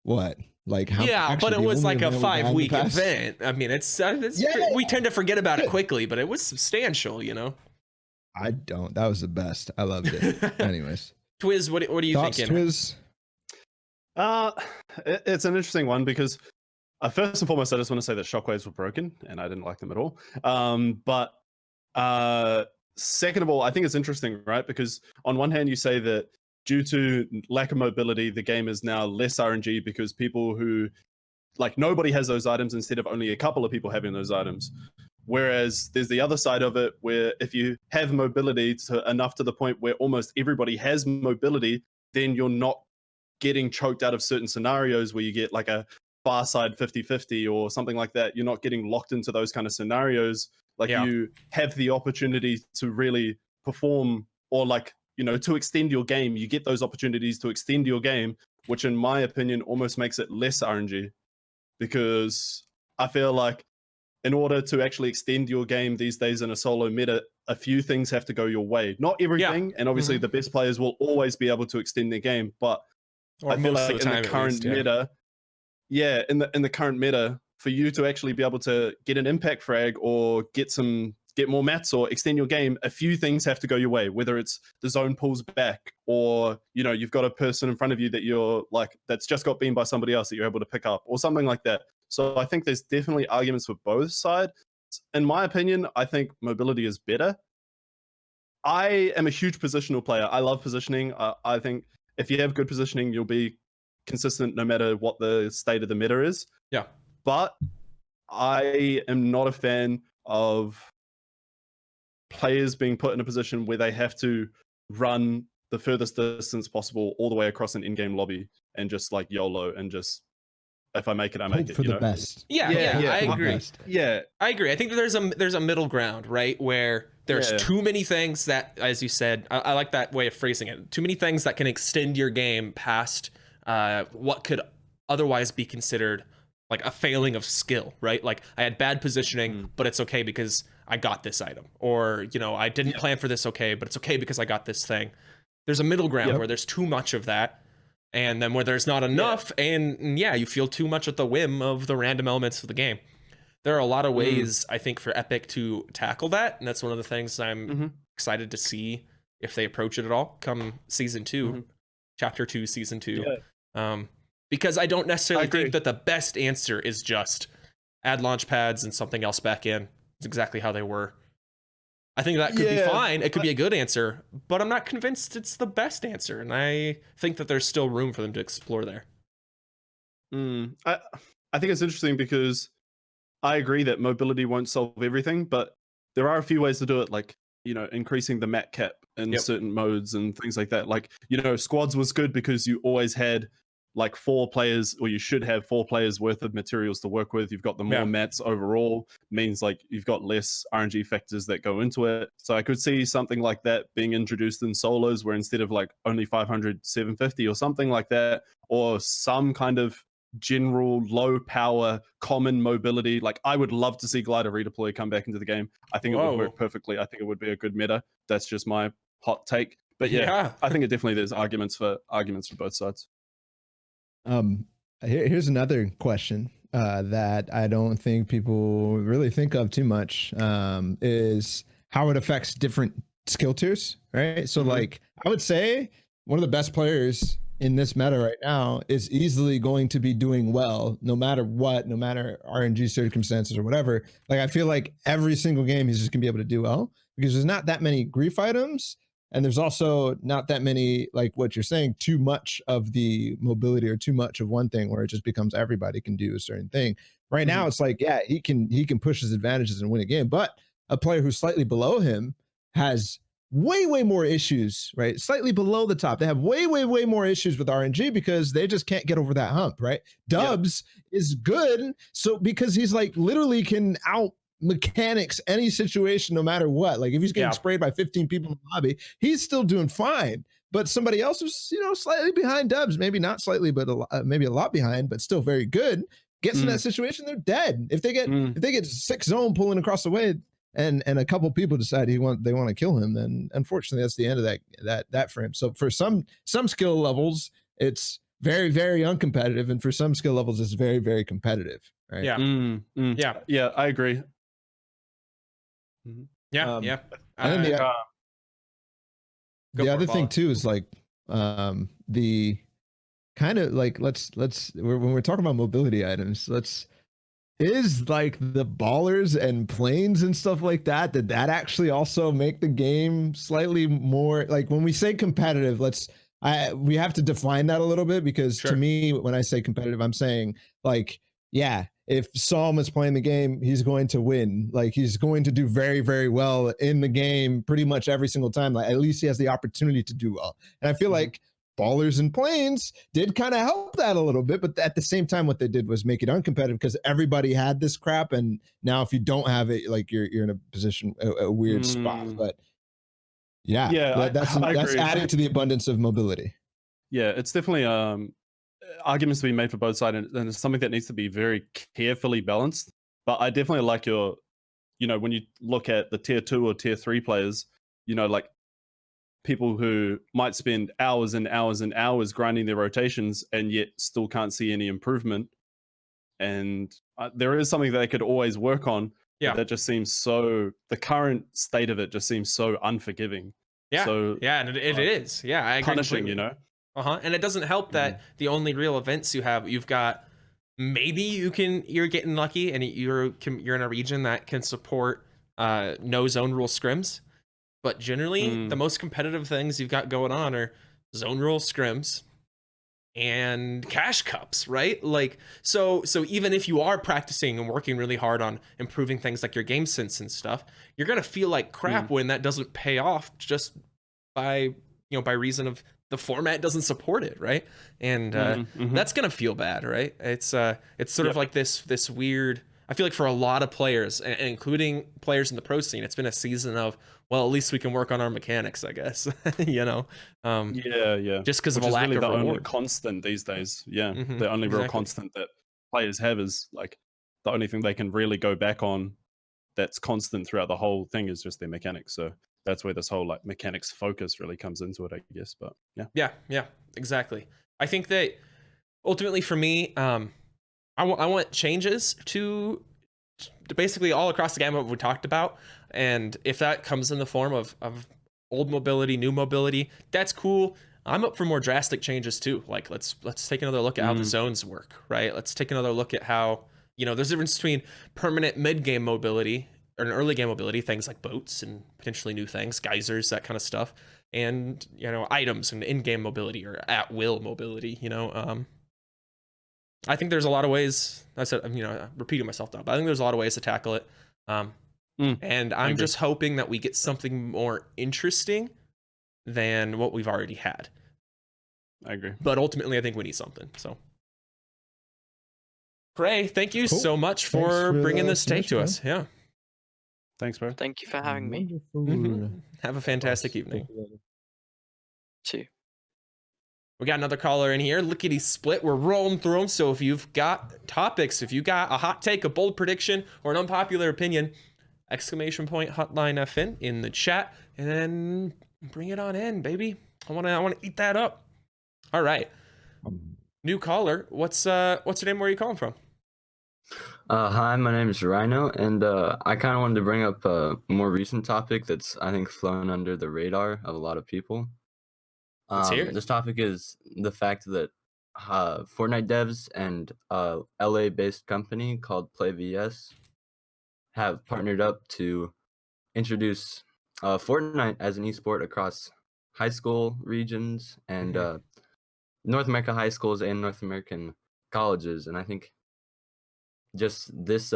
what? Like how? Yeah, actually, but it the was only like a event we've had in the 5-week past- event. I mean, we tend to forget about it quickly, but it was substantial, you know. I don't. That was the best. I loved it. Anyways, Twizz, what are you thoughts, thinking? Twizz? It's an interesting one because first and foremost, I just want to say that shockwaves were broken and I didn't like them at all. But second of all, I think it's interesting, right? Because on one hand, you say that due to lack of mobility, the game is now less RNG because people who, like, nobody has those items instead of only a couple of people having those items. Whereas there's the other side of it where if you have mobility enough to the point where almost everybody has mobility, then you're not getting choked out of certain scenarios where you get like a far side 50-50 or something like that. You're not getting locked into those kind of scenarios. Like you have the opportunity to really perform, or like, you know, to extend your game. You get those opportunities to extend your game, which in my opinion almost makes it less RNG, because I feel like in order to actually extend your game these days in a solo meta, a few things have to go your way. Not everything, and obviously the best players will always be able to extend their game, but I feel like in the current meta, in the current meta, for you to actually be able to get an impact frag or get more mats or extend your game, a few things have to go your way, whether it's the zone pulls back or, you know, you've got a person in front of you that you're like, that's just got beamed by somebody else that you're able to pick up or something like that. So I think there's definitely arguments for both sides. In my opinion, I think mobility is better. I am a huge positional player. I love positioning. I think if you have good positioning, you'll be consistent no matter what the state of the meta is. Yeah. But I am not a fan of players being put in a position where they have to run the furthest distance possible all the way across an in-game lobby and just like YOLO and just, if I make it, I make it. For you the know? best. Yeah, I agree. Yeah, I agree. I think that there's a middle ground, right? Where there's too many things that, as you said, I like that way of phrasing it. Too many things that can extend your game past what could otherwise be considered like a failing of skill, right? Like I had bad positioning, but it's okay because I got this item. Or, you know, I didn't plan for this, okay, but it's okay because I got this thing. There's a middle ground where there's too much of that. And then where there's not enough, and you feel too much at the whim of the random elements of the game. There are a lot of ways, I think, for Epic to tackle that, and that's one of the things I'm excited to see if they approach it at all come season 2, chapter 2, season 2. Because I don't necessarily think that the best answer is just add launch pads and something else back in. It's exactly how they were. I think that could be fine. It could be a good answer, but I'm not convinced it's the best answer. And I think that there's still room for them to explore there. I think it's interesting because I agree that mobility won't solve everything, but there are a few ways to do it, like, you know, increasing the mat cap in certain modes and things like that. Like, you know, squads was good because you always had like 4 players, or you should have 4 players worth of materials to work with. You've got the more mats overall, means like you've got less RNG factors that go into it. So I could see something like that being introduced in solos, where instead of like only 500, 750 or something like that, or some kind of general low power common mobility. Like I would love to see glider redeploy come back into the game. I think it would work perfectly. I think it would be a good meta. That's just my hot take. But I think it definitely there's arguments for both sides. Here's another question that I don't think people really think of too much, is how it affects different skill tiers, right? So like I would say one of the best players in this meta right now is easily going to be doing well no matter what, no matter RNG circumstances or whatever. Like I feel like every single game he's just gonna be able to do well because there's not that many grief items. And there's also not that many, like what you're saying, too much of the mobility or too much of one thing where it just becomes everybody can do a certain thing. Right now, it's like, yeah, he can push his advantages and win a game, but a player who's slightly below him has way more issues, right? Slightly below the top. They have way more issues with RNG because they just can't get over that hump, right? Dubs is good, so because he's like literally can out mechanics any situation no matter what. Like if he's getting sprayed by 15 people in the lobby, he's still doing fine. But somebody else who's, you know, slightly behind Dubs, maybe not slightly, but maybe a lot behind, but still very good, gets in that situation, they're dead. If they get 6 zone pulling across the way and a couple people decide they want to kill him, then unfortunately that's the end of that frame. So for some skill levels, it's very uncompetitive, and for some skill levels, it's very competitive. Right? Yeah, I agree. Yeah. And then the other thing too is like the kind of like let's when we're talking about mobility items, is like the ballers and planes and stuff like that, did that actually also make the game slightly more, like when we say competitive, we have to define that a little bit, because to me, when I say competitive, I'm saying like, yeah, if Psalm is playing the game, he's going to win. Like he's going to do very well in the game pretty much every single time. Like at least he has the opportunity to do well. And I feel like ballers and planes did kind of help that a little bit, but at the same time, what they did was make it uncompetitive because everybody had this crap, and now if you don't have it, like you're in a position, a weird spot. But that's adding to the abundance of mobility. Yeah, it's definitely arguments to be made for both sides, and it's something that needs to be very carefully balanced. But I definitely like your, you know, when you look at the tier 2 or tier 3 players, you know, like people who might spend hours and hours and hours grinding their rotations and yet still can't see any improvement. And there is something that they could always work on. Yeah. That just seems so, the current state of it just seems so unforgiving. Yeah. So, and it is. Yeah. I agree. Punishing, you know? And it doesn't help that the only real events you've got, maybe you're getting lucky and you're in a region that can support no zone rule scrims. But generally, the most competitive things you've got going on are zone rule scrims and cash cups, right? Like, so even if you are practicing and working really hard on improving things like your game sense and stuff, you're gonna feel like crap when that doesn't pay off just by reason of the format doesn't support it, right? And that's gonna feel bad, right? It's sort of like this weird. I feel like for a lot of players, and including players in the pro scene, it's been a season of, well, at least we can work on our mechanics, I guess. You know? Just because of a lack of the reward. only constant these days. Yeah, the only real constant that players have is like the only thing they can really go back on that's constant throughout the whole thing is just their mechanics. So that's where this whole like mechanics focus really comes into it, I guess. But yeah, exactly. I think that ultimately for me, I want changes to basically all across the gamut we talked about, and if that comes in the form of old mobility, new mobility, that's cool. I'm up for more drastic changes too. Like let's take another look at how the zones work, right? Let's take another look at how, there's a difference between permanent mid-game mobility or an early game mobility, things like boats and potentially new things, geysers, that kind of stuff, and items and in-game mobility or at-will mobility. I think there's a lot of ways. I said, I'm repeating myself now, but I think there's a lot of ways to tackle it. And I'm just hoping that we get something more interesting than what we've already had. I agree. But ultimately, I think we need something. So, Cray, thank you so much for bringing this take to us. Yeah. Thanks, bro. Thank you for having me. Have a fantastic evening. Too. We got another caller in here. Lickety split. We're rolling through them. So if you've got topics, if you got a hot take, a bold prediction, or an unpopular opinion, ! Hotline FN in the chat, and then bring it on in, baby. I wanna eat that up. All right. New caller. What's your name? Where are you calling from? Hi, my name is Rhino, and I kind of wanted to bring up a more recent topic that's, I think, flown under the radar of a lot of people. This topic is the fact that Fortnite devs and a LA-based company called PlayVS have partnered up to introduce Fortnite as an esport across high school regions and North America high schools and North American colleges. And I think just this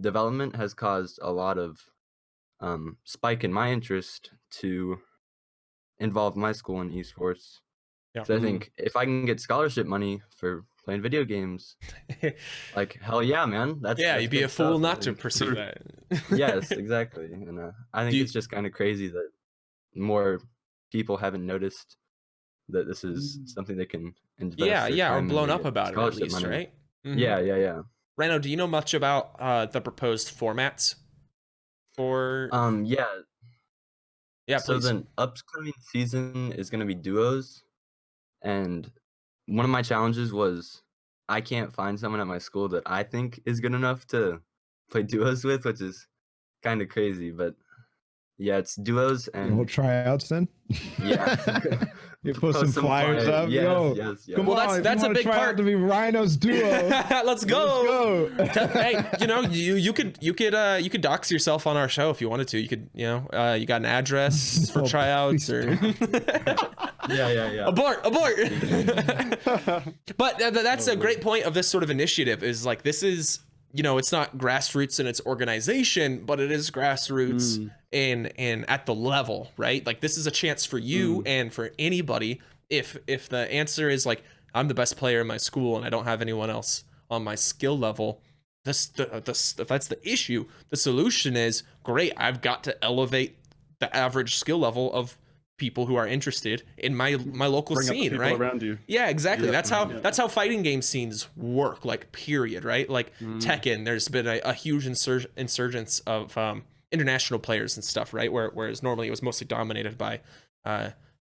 development has caused a lot of spike in my interest to involve my school in esports. Yeah. So I think if I can get scholarship money for playing video games, like hell yeah, man. That's you'd be good a fool stuff, not to pursue that. Yes, exactly. And I think it's just kind of crazy that more people haven't noticed that this is something they can invest. Or blown up about it at least, money. right? Yeah. Rhino, do you know much about the proposed formats for? Yeah, so please. the upcoming season is going to be duos, and one of my challenges was I can't find someone at my school that I think is good enough to play duos with, which is kind of crazy. But yeah, it's duos and we'll tryouts then. Yeah. You put some flyers up. Yes. Come on, that's a big part to be Rhino's duo. Let's go. Hey, you could dox yourself on our show if you wanted to. You could, you got an address for tryouts or yeah. Abort. But that's a great point of this sort of initiative is like, this is, it's not grassroots in its organization, but it is grassroots in at the level, right? Like, this is a chance for you and for anybody. If the answer is like, I'm the best player in my school and I don't have anyone else on my skill level, if that's the issue, the solution is great. I've got to elevate the average skill level of people who are interested in my local scene, right? Around you. Yeah, exactly. That's how fighting game scenes work, like, period, right? Like Tekken, there's been a huge insurgence of international players and stuff, right? Whereas normally it was mostly dominated by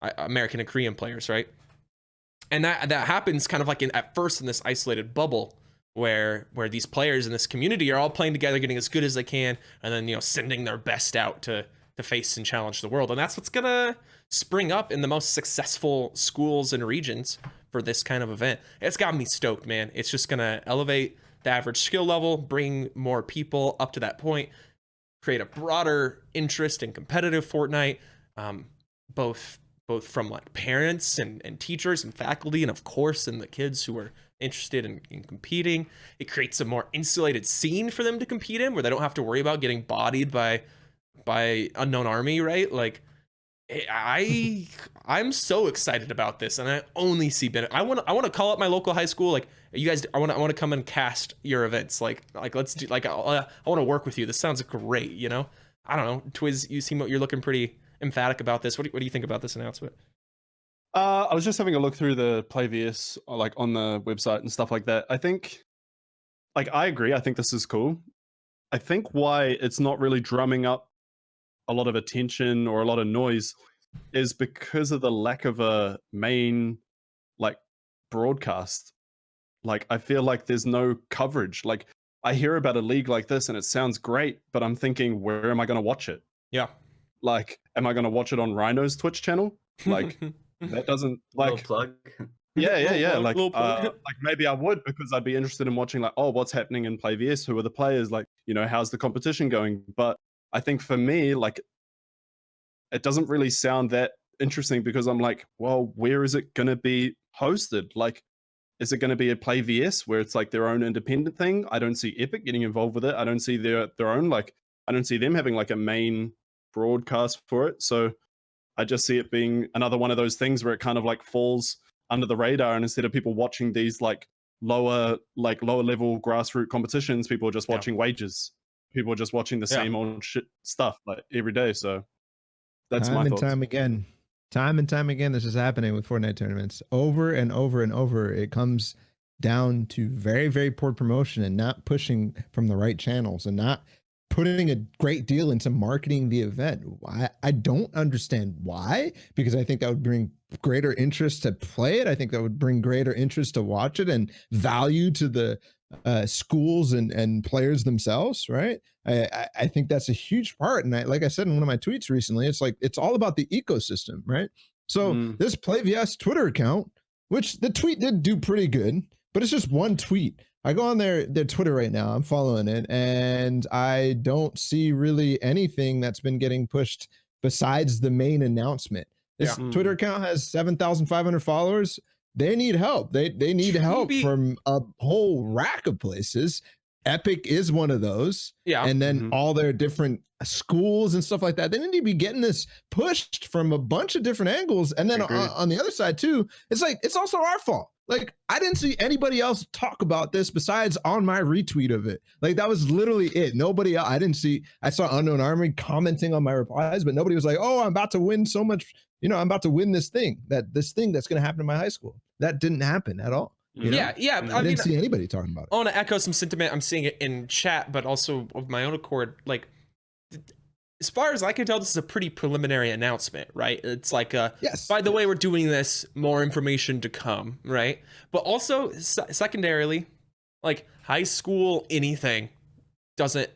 American and Korean players, right? And that happens kind of like at first in this isolated bubble where these players in this community are all playing together, getting as good as they can, and then sending their best out to face and challenge the world. And that's what's gonna spring up in the most successful schools and regions for this kind of event. It's got me stoked, man. It's just gonna elevate the average skill level, bring more people up to that point, create a broader interest in competitive Fortnite, both from like parents and teachers and faculty, and of course in the kids who are interested in competing. It creates a more insulated scene for them to compete in, where they don't have to worry about getting bodied by unknown army, right? Like, I'm so excited about this, and I only see benefit. I want to call up my local high school, like, you guys, I want to come and cast your events, like let's do, like, I want to work with you. This sounds great. I don't know, Twizz, you're looking pretty emphatic about this. What do you think about this announcement? I was just having a look through the PlayVS, like, on the website and stuff like that. I think, like, I agree. I think this is cool. I think why it's not really drumming up a lot of attention or a lot of noise is because of the lack of a main, like, broadcast. Like, I feel like there's no coverage. Like, I hear about a league like this and it sounds great, but I'm thinking, where am I going to watch it? Yeah. Like, am I going to watch it on Rhino's Twitch channel? Like, that doesn't, like, little plug. Yeah. Like, maybe I would, because I'd be interested in watching, like, oh, what's happening in PlayVS? Who are the players? Like, how's the competition going? But I think for me, like, it doesn't really sound that interesting, because I'm like, well, where is it going to be hosted? Like, is it going to be a PlayVS where it's like their own independent thing? I don't see Epic getting involved with it. I don't see their own, like, I don't see them having like a main broadcast for it. So I just see it being another one of those things where it kind of like falls under the radar, and instead of people watching these like lower level grassroots competitions, people are just watching wages. People are just watching the same old shit stuff like every day. So that's my thoughts. Time and time again, this is happening with Fortnite tournaments. Over and over and over, it comes down to very, very poor promotion and not pushing from the right channels and not putting a great deal into marketing the event. I don't understand why, because I think that would bring greater interest to play it. I think that would bring greater interest to watch it and value to the schools and players themselves, right? I think that's a huge part. And like I said in one of my tweets recently, it's like, it's all about the ecosystem, right? So this PlayVS Twitter account, which the tweet did do pretty good, but it's just one tweet. I go on their Twitter right now, I'm following it, and I don't see really anything that's been getting pushed besides the main announcement. This Twitter account has 7,500 followers. They need help. They need help from a whole rack of places. Epic is one of those. Yeah. And then all their different schools and stuff like that. They need to be getting this pushed from a bunch of different angles. And then on the other side too, it's like, it's also our fault. Like, I didn't see anybody else talk about this besides on my retweet of it. Like, that was literally it. Nobody else, I saw Unknown Army commenting on my replies, but nobody was like, oh, I'm about to win so much. You know, I'm about to win this thing that's going to happen in my high school. That didn't happen at all. You know? Yeah. I didn't see anybody talking about it. I want to echo some sentiment. I'm seeing it in chat, but also of my own accord. Like, as far as I can tell, this is a pretty preliminary announcement, right? It's like, yes. By the way, we're doing this, more information to come, right? But also, secondarily, like, high school anything doesn't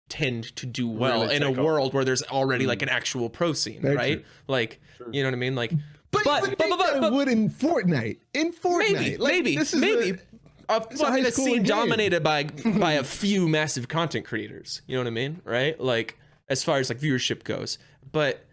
tend to do well Really in a world where there's already like an actual pro scene, Very right? true. Like, you know what I mean? Like, But it would in Fortnite. In Fortnite, maybe. This is maybe. a high school scene game. dominated by a few massive content creators. You know what I mean, right? Like, as far as like viewership goes. But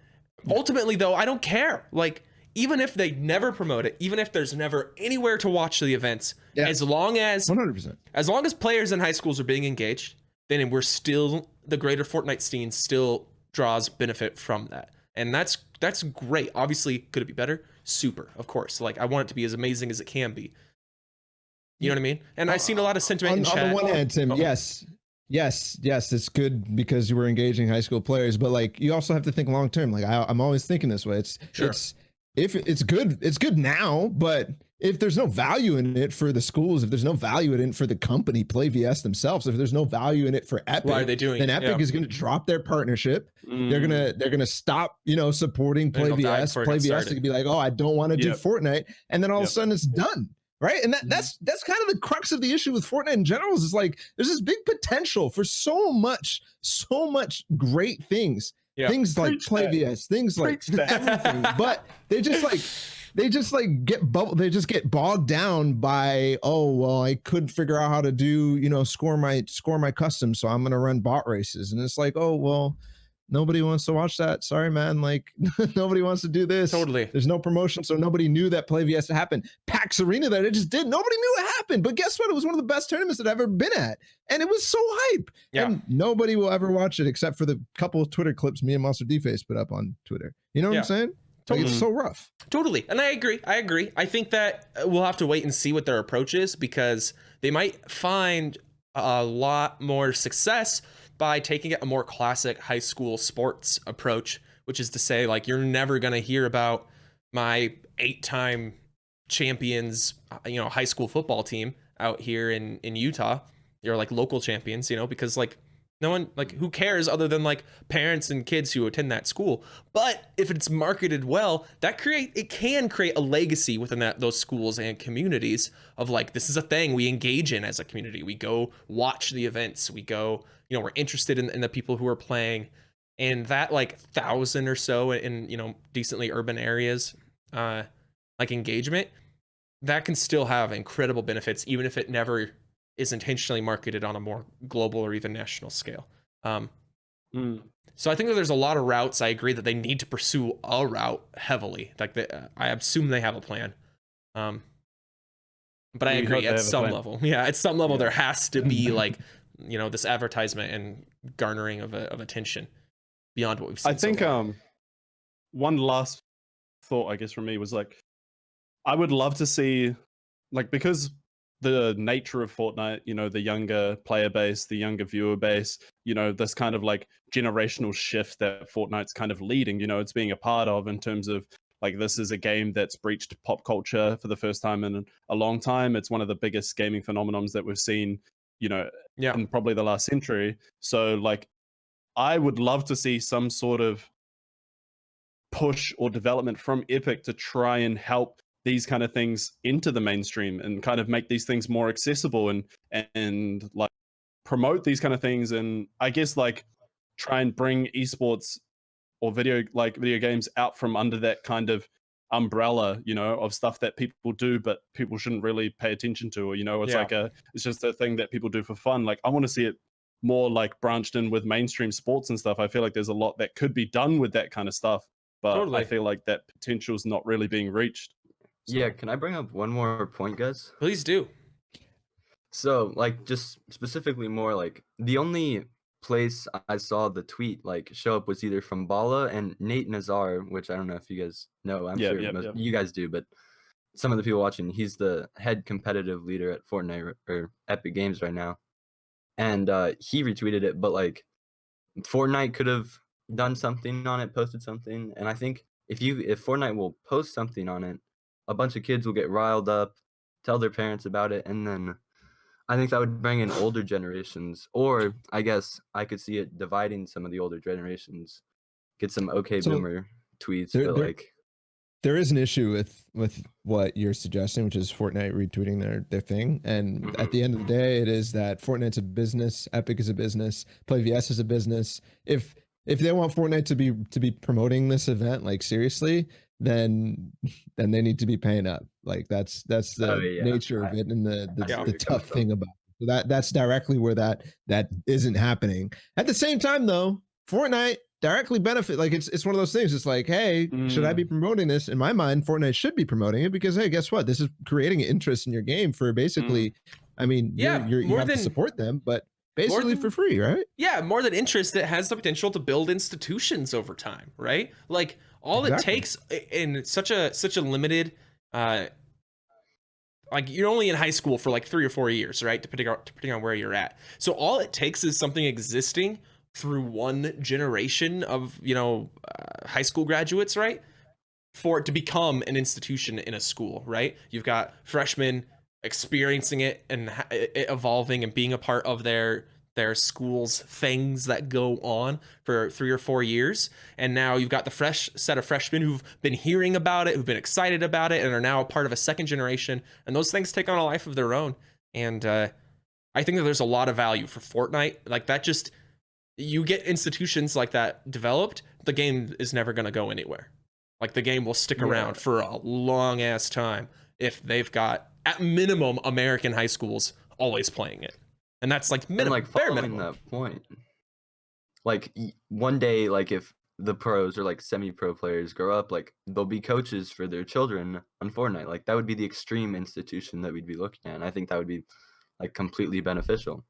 ultimately, though, I don't care. Like, even if they never promote it, even if there's never anywhere to watch the events, as long as 100%, as long as players in high schools are being engaged, then we're still, the greater Fortnite scene still draws benefit from that. And that's great. Obviously, could it be better? Super, of course. Like, I want it to be as amazing as it can be. You know what I mean? And I've seen a lot of sentiment in chat. On the one hand, Tim, yes, it's good because you were engaging high school players, but like, you also have to think long term. Like, I'm always thinking this way. If it's good now, but if there's no value in it for the schools, if there's no value in it for the company, Play VS themselves, if there's no value in it for Epic, why are they doing? Then Epic is going to drop their partnership. They're gonna stop, supporting Play VS. Play VS to be like, oh, I don't want to do Fortnite, and then all of a sudden it's done. Right. And that's kind of the crux of the issue with Fortnite in general is like, there's this big potential for so much great things. Yeah. Things like Play VS, things like everything, but they get bogged down by, oh, well, I couldn't figure out how to do, score my custom. So I'm going to run bot races. And it's like, oh, well, nobody wants to watch that. Sorry, man. Like, nobody wants to do this. Totally. There's no promotion. So nobody knew that Play VS happened. PAX Arena that it just did. Nobody knew it happened. But guess what? It was one of the best tournaments that I've ever been at. And it was so hype. Yeah. And nobody will ever watch it except for the couple of Twitter clips me and Monster D-Face put up on Twitter. You know what I'm saying? Like, it's so rough. Totally. And I agree. I think that we'll have to wait and see what their approach is, because they might find a lot more success by taking it a more classic high school sports approach, which is to say, like, you're never going to hear about my 8-time champions, high school football team out here in Utah. You're like local champions, because like no one, like, who cares other than like parents and kids who attend that school. But if it's marketed well, it can create a legacy within those schools and communities of like, this is a thing we engage in as a community. We go watch the events. We go, we're interested in the people who are playing, and that like 1,000 or so in, decently urban areas, like engagement, that can still have incredible benefits, even if it never is intentionally marketed on a more global or even national scale. So I think that there's a lot of routes. I agree that they need to pursue a route heavily. Like, I assume they have a plan. But I agree at some level. Yeah, at some level there has to be like, this advertisement and garnering of attention beyond what we've seen. I think one last thought, I guess, from me was like, I would love to see, like, because the nature of Fortnite, the younger player base, the younger viewer base, this kind of like generational shift that Fortnite's kind of leading, it's being a part of, in terms of like, this is a game that's breached pop culture for the first time in a long time. It's one of the biggest gaming phenomenons that we've seen, in probably the last century. So like, I would love to see some sort of push or development from Epic to try and help these kind of things into the mainstream and kind of make these things more accessible and like promote these kind of things. And I guess like try and bring esports or video games out from under that kind of umbrella, of stuff that people do, but people shouldn't really pay attention to, or, it's just a thing that people do for fun. Like, I want to see it more like branched in with mainstream sports and stuff. I feel like there's a lot that could be done with that kind of stuff, but I feel like that potential is not really being reached. Yeah, can I bring up one more point, guys? Please do. So, like, just specifically more like the only place I saw the tweet like show up was either from Balla and Nate Nazar, which I don't know if you guys know. I'm sure you guys do, but some of the people watching, he's the head competitive leader at Fortnite or Epic Games right now, and he retweeted it. But like, Fortnite could have done something on it, posted something, and I think if Fortnite will post something on it, a bunch of kids will get riled up, tell their parents about it, and then I think that would bring in older generations, or I guess I could see it dividing some of the older generations, get some boomer tweets, but like there is an issue with what you're suggesting, which is Fortnite retweeting their thing. And at the end of the day, it is that Fortnite's a business, Epic is a business, PlayVS is a business. If they want Fortnite to be promoting this event like seriously, then they need to be paying up. Like that's the nature of it, and the tough thing about it. So that's directly where that isn't happening. At the same time, though, Fortnite directly benefit. Like it's one of those things. It's like, hey, should I be promoting this? In my mind, Fortnite should be promoting it because, hey, guess what? This is creating an interest in your game for basically. I mean, you have to support them, but basically for free, right? Yeah, more than interest, it has the potential to build institutions over time, right? Like all it takes in such a limited, like you're only in high school for like 3 or 4 years, right? Depending on where you're at. So all it takes is something existing through one generation of high school graduates, right? For it to become an institution in a school, right? You've got freshmen experiencing it and it evolving and being a part of their school's things that go on for 3 or 4 years, and now you've got the fresh set of freshmen who've been hearing about it, who've been excited about it, and are now a part of a second generation, and those things take on a life of their own. And I think that there's a lot of value for Fortnite like that. Just you get institutions like that developed, the game is never going to go anywhere. Like the game will stick around for a long ass time if they've got at minimum American high schools always playing it. And that's like minimum, like bare following minimum. that point. Like one day, like if the pros or like semi-pro players grow up, like they'll be coaches for their children on Fortnite. Like that would be the extreme institution that we'd be looking at. And I think that would be like completely beneficial.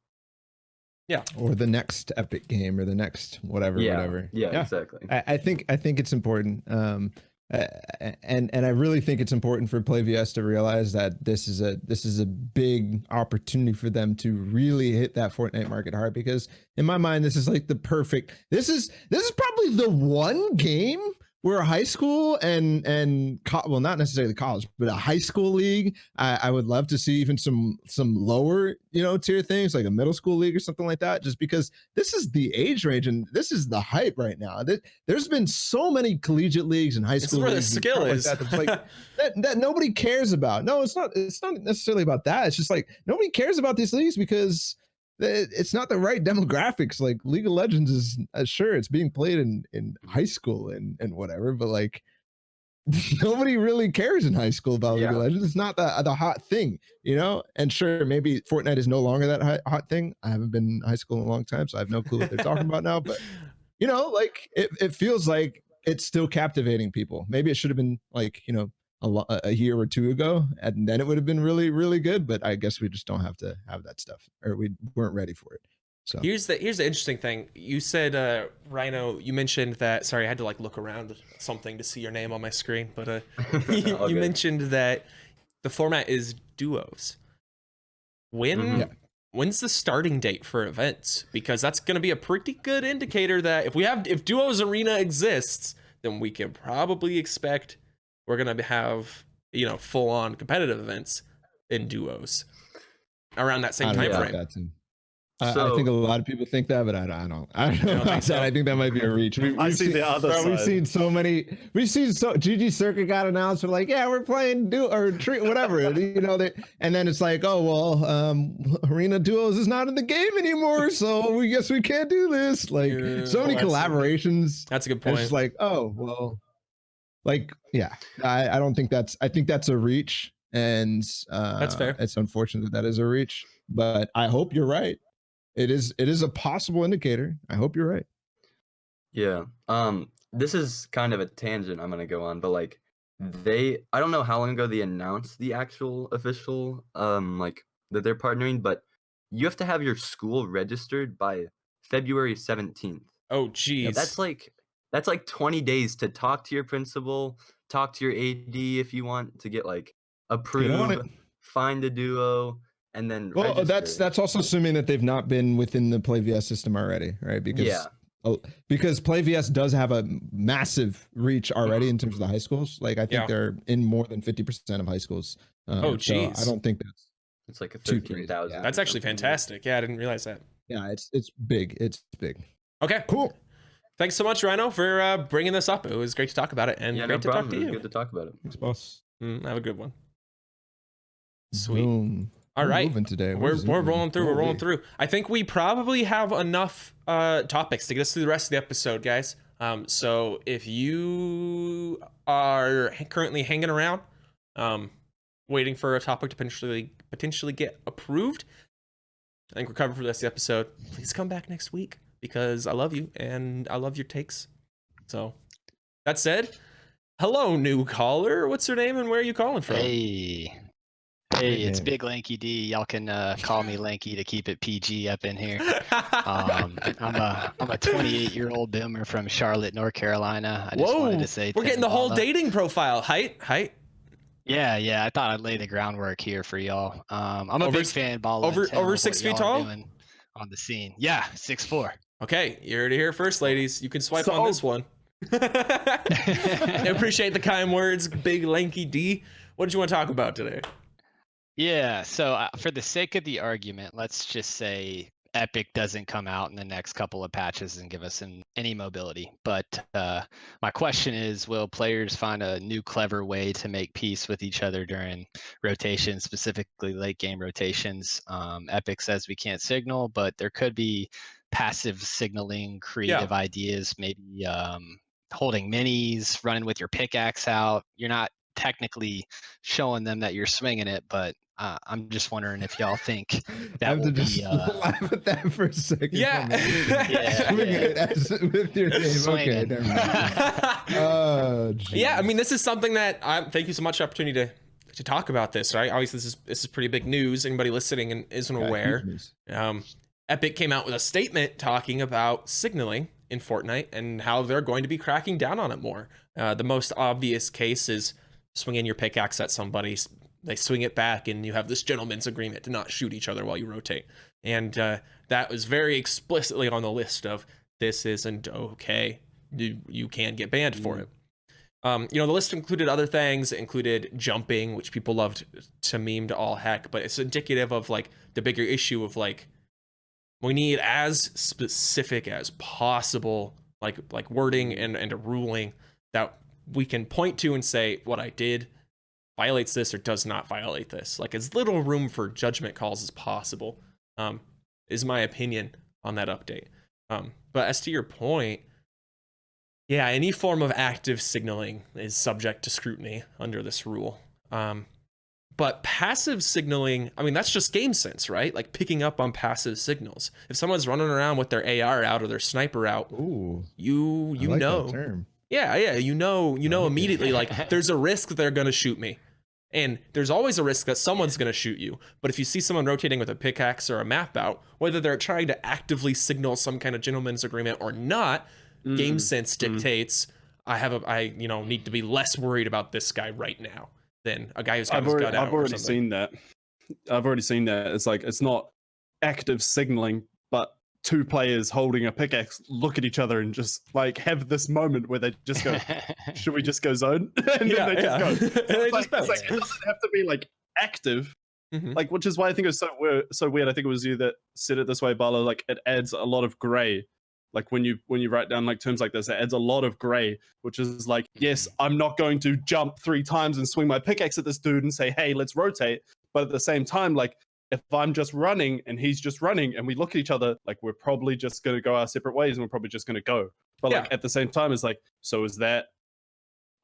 Yeah. Or the next Epic game or the next whatever. Yeah, exactly. I think it's important. And I really think it's important for PlayVS to realize that this is a big opportunity for them to really hit that Fortnite market hard, because in my mind this is like the perfect, this is probably the one game where a high school and well, not necessarily college, but a high school league, I would love to see even some lower tier things like a middle school league or something like that, just because this is the age range and this is the hype right now. There's been so many collegiate leagues and high school leagues. This is where the skill is. That nobody cares about. No, it's not necessarily about that. It's just like nobody cares about these leagues because it's not the right demographics. Like League of Legends is sure it's being played in high school and whatever, but like nobody really cares in high school about League of Legends. It's not the hot thing, and sure, maybe Fortnite is no longer that hot thing. I haven't been in high school in a long time, so I have no clue what they're talking about now, but like it feels like it's still captivating people. Maybe it should have been like a year or 2 ago, and then it would have been really, really good. But I guess we just don't have to have that stuff, or we weren't ready for it. So here's the interesting thing. You said, Rhino, you mentioned that. Sorry, I had to like look around something to see your name on my screen, but you mentioned that the format is duos. When's the starting date for events? Because that's going to be a pretty good indicator that if duos arena exists, then we can probably expect we're going to have, full-on competitive events in duos around that same time frame. I think a lot of people think that, but I don't know about that. I think that might be a reach. I see the other side. We've seen GG Circuit got announced. We're like, yeah, we're playing whatever. And then it's like, oh well, Arena Duos is not in the game anymore, so we guess we can't do this. Like so many collaborations. That's a good point. It's like, oh well, like I don't think that's. I think that's a reach, and that's fair. It's unfortunate that is a reach, but I hope you're right. It is a possible indicator. I hope you're right. Yeah. This is kind of a tangent I'm gonna go on, but like I don't know how long ago they announced the actual official like that they're partnering, but you have to have your school registered by February 17th. Oh, geez. That's like 20 days to talk to your principal, talk to your AD if you want to get like approved, find a duo, and then register. That's also assuming that they've not been within the PlayVS system already, right? Because PlayVS does have a massive reach already in terms of the high schools. Like I think they're in more than 50% of high schools. Oh, geez. So I don't think it's like a 13,000. Yeah. That's actually fantastic. Yeah, I didn't realize that. Yeah, it's big. It's big. Okay, cool. Thanks so much, Rhino, for bringing this up. It was great to talk about it, and great to talk to you. Good to talk about it. Thanks, boss. Have a good one. Sweet. Boom. All right, moving today. We're rolling through. We're rolling through. I think we probably have enough topics to get us through the rest of the episode, guys. So if you are currently hanging around, waiting for a topic to potentially get approved, I think we're covered for the rest of the episode. Please come back next week because I love you and I love your takes. So that said, hello, new caller. What's your name and where are you calling from? Hey, it's Big Lanky D. Y'all can call me Lanky to keep it PG up in here. I'm a 28-year-old boomer from Charlotte, North Carolina. I just wanted to say we're getting the whole dating profile. Height. Yeah. I thought I'd lay the groundwork here for y'all. I'm a big fan of Balla. Over 6 feet tall? On the scene. Yeah, 6'4". Okay, you heard it here first, ladies. You can swipe on this one. I appreciate the kind words, Big Lanky D. What did you want to talk about today? Yeah, so for the sake of the argument, let's just say Epic doesn't come out in the next couple of patches and give us any mobility. But my question is, will players find a new clever way to make peace with each other during rotations, specifically late game rotations? Epic says we can't signal, but there could be passive signaling, creative ideas, maybe holding minis, running with your pickaxe out. You're not technically showing them that you're swinging it, but I'm just wondering if y'all think that would be laugh at that for a second. Yeah. Swinging it with your name. Okay, never mind. Yeah, I mean, this is something that thank you so much for the opportunity to talk about this, right? Obviously, this is pretty big news. Anybody listening and isn't aware, Epic came out with a statement talking about signaling in Fortnite and how they're going to be cracking down on it more. The most obvious case is swinging your pickaxe at somebody, they swing it back, and you have this gentleman's agreement to not shoot each other while you rotate. And that was very explicitly on the list of this isn't okay. You can get banned for it. The list included other things. It included jumping, which people loved to meme to all heck, but it's indicative of like the bigger issue of like we need as specific as possible like wording and a ruling that we can point to and say what I did violates this or does not violate this. Like as little room for judgment calls as possible, is my opinion on that update. But as to your point, yeah, any form of active signaling is subject to scrutiny under this rule. But passive signaling, I mean, that's just game sense, right? Like picking up on passive signals. If someone's running around with their AR out or their sniper out, you like know. That term. Yeah, you know immediately, like there's a risk that they're gonna shoot me. And there's always a risk that someone's gonna shoot you. But if you see someone rotating with a pickaxe or a map out, whether they're trying to actively signal some kind of gentleman's agreement or not, game sense dictates I need to be less worried about this guy right now than a guy who's got his gun out. I've already seen that. It's like it's not active signaling, but two players holding a pickaxe look at each other and just like have this moment where they just go, should we just go zone? And then they just go. It doesn't have to be like active, like, which is why I think it was so weird. I think it was you that said it this way, Balla. Like it adds a lot of gray. Like when you write down like terms like this, it adds a lot of gray, which is like, yes, I'm not going to jump 3 times and swing my pickaxe at this dude and say, hey, let's rotate. But at the same time, like if I'm just running and he's just running and we look at each other, like we're probably just going to go our separate ways and we're probably just going to go. But like at the same time, it's like, so is that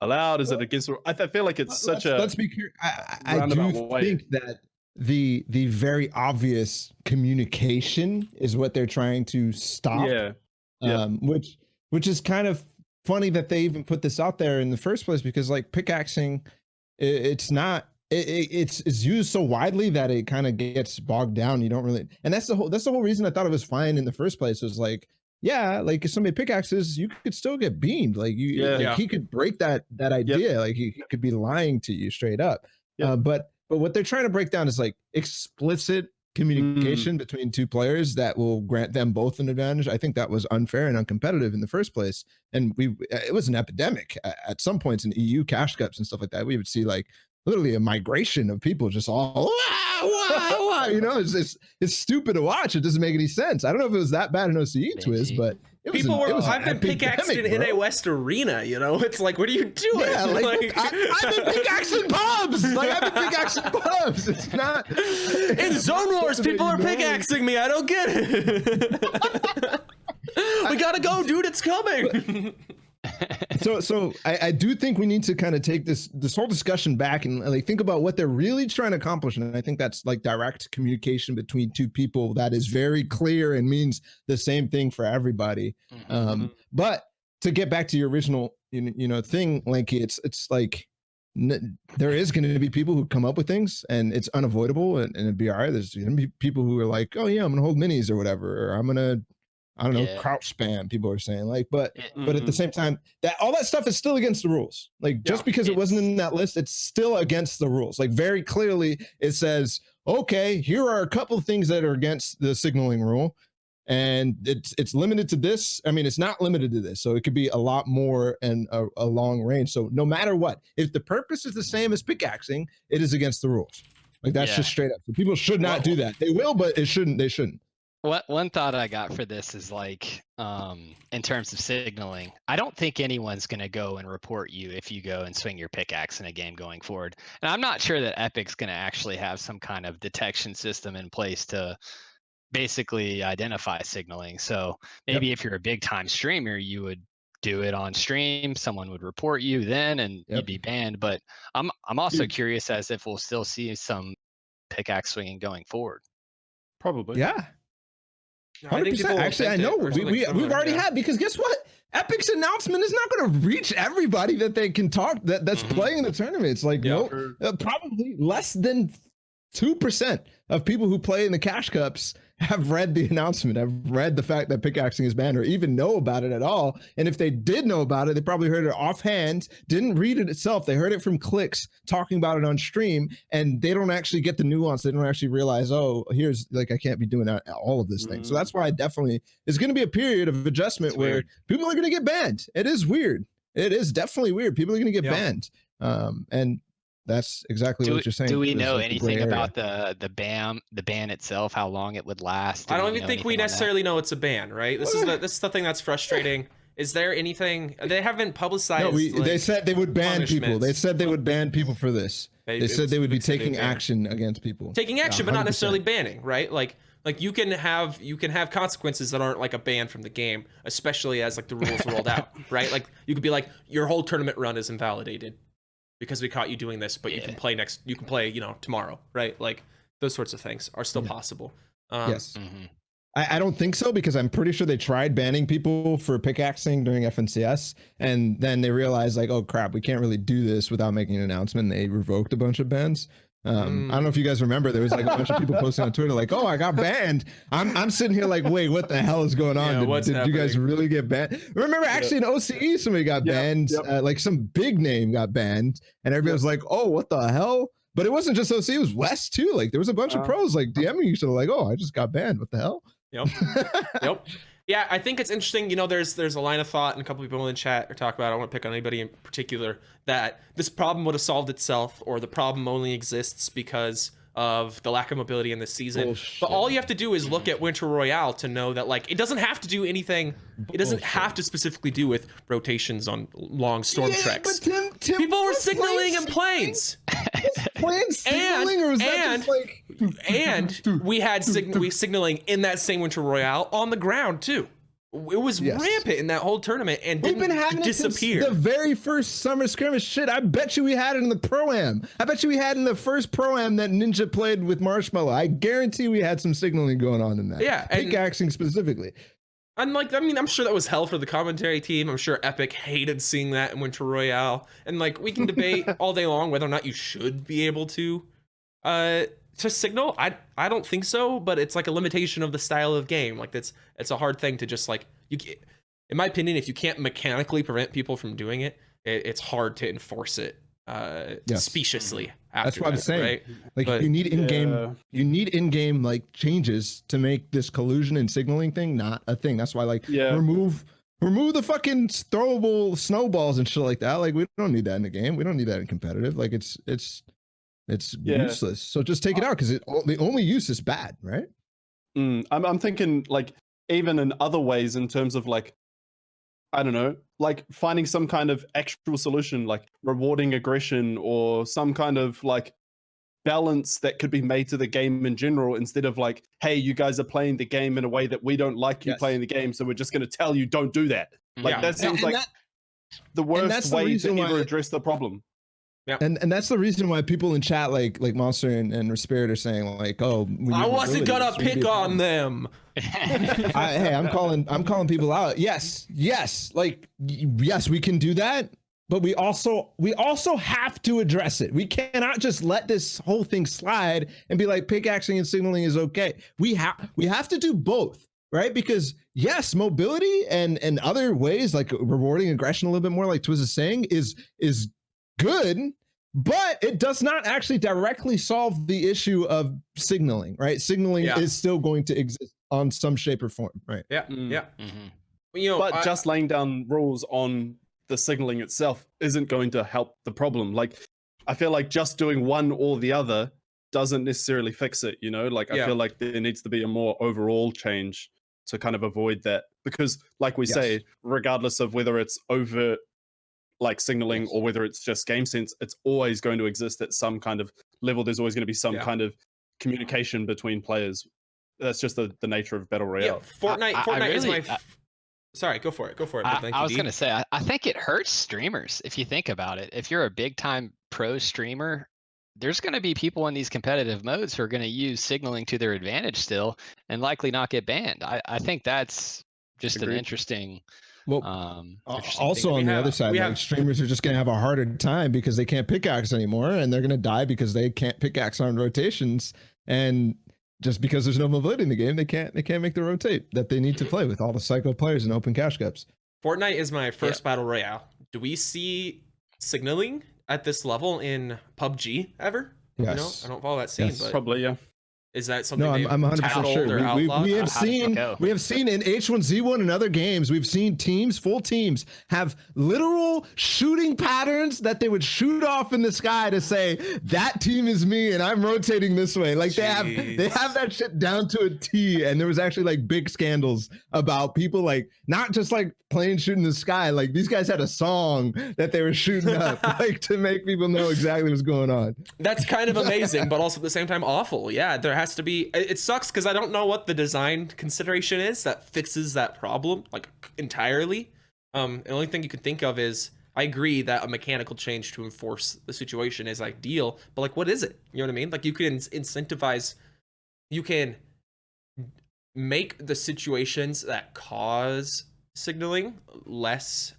allowed? Is it against? I feel like it's such a. Let's be clear. I do think that the very obvious communication is what they're trying to stop. Which is kind of funny that they even put this out there in the first place, because like pickaxing, it's not it's used so widely that it kind of gets bogged down. You don't really, and that's the whole reason I thought it was fine in the first place. Was like, yeah, like if somebody pickaxes, you could still get beamed. Like he could break that idea. Like he could be lying to you straight up. But what they're trying to break down is like explicit communication between two players that will grant them both an advantage. I think that was unfair and uncompetitive in the first place. And it was an epidemic at some points in EU cash cups and stuff like that. We would see like literally a migration of people just all, you know, it's stupid to watch. It doesn't make any sense. I don't know if it was that bad in OCE Twizz, but I've been pickaxed in a West Arena, you know? It's like, what are you doing? Yeah, like I've been pickaxing pubs. Like I've been pickaxing pubs. It's not in Zone Wars, people are pickaxing me. I don't get it. We gotta go, dude. It's coming. So I do think we need to kind of take this whole discussion back and like think about what they're really trying to accomplish. And I think that's like direct communication between two people that is very clear and means the same thing for everybody. But to get back to your original, you know, thing, like it's like there is going to be people who come up with things and it's unavoidable and it'd be all right. There's going to be people who are like, oh yeah, I'm going to hold minis or whatever, or I'm going to, I don't know, crouch spam, people are saying, like, but at the same time, that all that stuff is still against the rules. Like just because it wasn't in that list, it's still against the rules. Like very clearly it says, okay, here are a couple of things that are against the signaling rule. And it's limited to this. I mean, it's not limited to this. So it could be a lot more and a long range. So no matter what, if the purpose is the same as pickaxing, it is against the rules. Like that's just straight up. So people should not do that. They will, but they shouldn't. One thought I got for this is like, in terms of signaling, I don't think anyone's going to go and report you if you go and swing your pickaxe in a game going forward. And I'm not sure that Epic's going to actually have some kind of detection system in place to basically identify signaling. So maybe if you're a big time streamer, you would do it on stream. Someone would report you then, and you'd be banned. But I'm also curious as if we'll still see some pickaxe swinging going forward. Probably. Yeah. 100%. Actually, I know we've already had, because guess what? Epic's announcement is not going to reach everybody that they can talk that's playing in the tournament. It's like probably less than 2% of people who play in the cash cups have read the announcement, have read the fact that pickaxing is banned, or even know about it at all. And if they did know about it, they probably heard it offhand, didn't read it itself. They heard it from clicks talking about it on stream, and they don't actually get the nuance. They don't actually realize, oh, here's like, I can't be doing all of this thing. So that's why definitely it's going to be a period of adjustment where people are going to get banned. It is weird. It is definitely weird. People are going to get banned. And that's exactly what you're saying. Do we know anything about the ban itself? How long it would last? I don't even think we necessarily know it's a ban, right? This is the thing that's frustrating. Is there anything they haven't publicized? No, they said they would ban people. They said they would ban people for this. They said they would be taking action against people. Taking action, but not necessarily banning, right? Like you can have consequences that aren't like a ban from the game, especially as like the rules rolled out, right? Like you could be like, your whole tournament run is invalidated because we caught you doing this, but you can play you know, tomorrow, right? Like those sorts of things are still possible. Yes. I don't think so, because I'm pretty sure they tried banning people for pickaxing during FNCS, and then they realized like, oh crap, we can't really do this without making an announcement. They revoked a bunch of bans. I don't know if you guys remember, there was like a bunch of people posting on Twitter like, oh, I got banned. I'm sitting here like, wait, what the hell is going on? Did you guys really get banned? Remember actually in OCE, somebody got banned, like some big name got banned, and everybody was like, oh, what the hell? But it wasn't just OCE, it was West too. Like there was a bunch of pros like DMing each other like, oh, I just got banned. What the hell? Yep. Yeah, I think it's interesting. You know, there's a line of thought, and a couple people in the chat are talking about, I don't want to pick on anybody in particular, that this problem would have solved itself, or the problem only exists because of the lack of mobility in this season. Bullshit. But all you have to do is look at Winter Royale to know that like it doesn't have to do anything. It doesn't have to specifically do with rotations on long storm treks. Tim, people were signaling in planes. And we had signaling in that same Winter Royale on the ground too. It was rampant in that whole tournament, and we've been having disappear. It since the very first summer skirmish. Shit, I bet you we had it in the Pro-Am. I bet you we had in the first Pro-Am that Ninja played with Marshmallow. I guarantee we had some signaling going on in that. Yeah, pickaxing specifically. I'm sure that was hell for the commentary team. I'm sure Epic hated seeing that in Winter Royale. And like, we can debate all day long whether or not you should be able to signal. I don't think so, but it's like a limitation of the style of game. Like it's a hard thing to just like, in my opinion, if you can't mechanically prevent people from doing it, it's hard to enforce it speciously. That's what I'm saying. Right? Like, But, you need in-game like changes to make this collusion and signaling thing not a thing. That's why remove the fucking throwable snowballs and shit like that. Like, we don't need that in the game. We don't need that in competitive. Like, it's useless. So just take it out, because the only use is bad, right? I'm thinking like even in other ways, in terms of like, I don't know, like finding some kind of actual solution, like rewarding aggression or some kind of like balance that could be made to the game in general, instead of like, hey, you guys are playing the game in a way that we don't like you playing the game, so we're just going to tell you don't do that. Like, that seems like the worst way to ever address the problem. Yeah, and that's the reason why people in chat like Monster and Spirit are saying like, oh, I wasn't gonna pick on them. Hey, I'm calling people out. Yes, like, yes, we can do that, but we also have to address it. We cannot just let this whole thing slide and be like, pickaxing and signaling is okay. We have to do both, right? Because yes, mobility and other ways, like rewarding aggression a little bit more, like Twizz is saying, is good, but it does not actually directly solve the issue of signaling, right? Signaling is still going to exist on some shape or form, right? Yeah. Mm-hmm. But just laying down rules on the signaling itself isn't going to help the problem. Like, I feel like just doing one or the other doesn't necessarily fix it, you know? Like, I feel like there needs to be a more overall change to kind of avoid that, because like we say, regardless of whether it's overt like signaling or whether it's just game sense, it's always going to exist at some kind of level. There's always going to be some kind of communication between players. That's just the nature of Battle Royale. Fortnite is my... Sorry, go for it. I was going to say, I think it hurts streamers if you think about it. If you're a big time pro streamer, there's going to be people in these competitive modes who are going to use signaling to their advantage still and likely not get banned. I think that's just an interesting... also on the other side, like, streamers are just going to have a harder time because they can't pickaxe anymore, and they're going to die because they can't pickaxe on rotations, and just because there's no mobility in the game, they can't make the rotate that they need to play with all the psycho players and open cash cups. Fortnite is my first battle royale. Do we see signaling at this level in PUBG ever? Yes. You know, I don't follow that scene, but probably, yeah. Is that something? No, I'm 100% sure. We have seen in H1Z1 and other games, we've seen full teams have literal shooting patterns that they would shoot off in the sky to say that team is me and I'm rotating this way. Like, they have that shit down to a T. And there was actually like big scandals about people like not just like playing shooting the sky. Like, these guys had a song that they were shooting up like to make people know exactly what's going on. That's kind of amazing, but also at the same time awful. Yeah, there has to be. It sucks because I don't know what the design consideration is that fixes that problem like entirely. The only thing you can think of is, I agree that a mechanical change to enforce the situation is ideal, but like, what is it? You know what I mean? Like, you can incentivize, you can make the situations that cause signaling less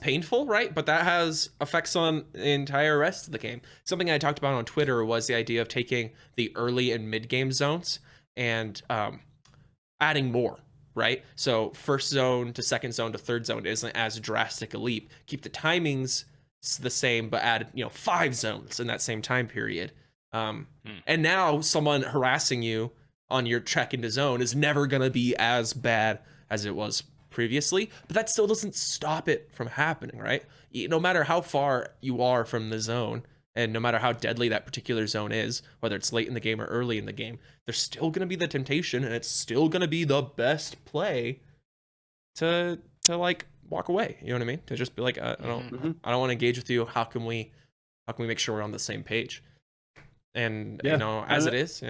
painful, right? But that has effects on the entire rest of the game. Something I talked about on Twitter was the idea of taking the early and mid game zones and adding more, right? So first zone to second zone to third zone isn't as drastic a leap. Keep the timings the same, but add 5 zones in that same time period. And now someone harassing you on your check into zone is never going to be as bad as it was previously, but that still doesn't stop it from happening, right? No matter how far you are from the zone, and no matter how deadly that particular zone is, whether it's late in the game or early in the game, there's still going to be the temptation, and it's still going to be the best play to like walk away. You know what I mean? To just be like, I don't want to engage with you. How can we make sure we're on the same page? And as it is,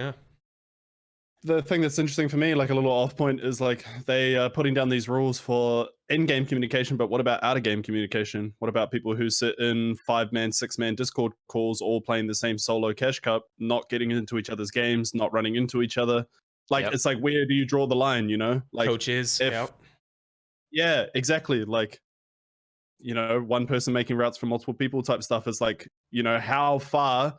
The thing that's interesting for me, like a little off point, is like they are putting down these rules for in-game communication, but what about out-of-game communication? What about people who sit in 5-man, 6-man Discord calls, all playing the same solo cash cup, not getting into each other's games, not running into each other? Like, it's like, where do you draw the line, you know? Like, coaches. Yeah, exactly. Like, you know, one person making routes for multiple people type stuff is like, you know, how far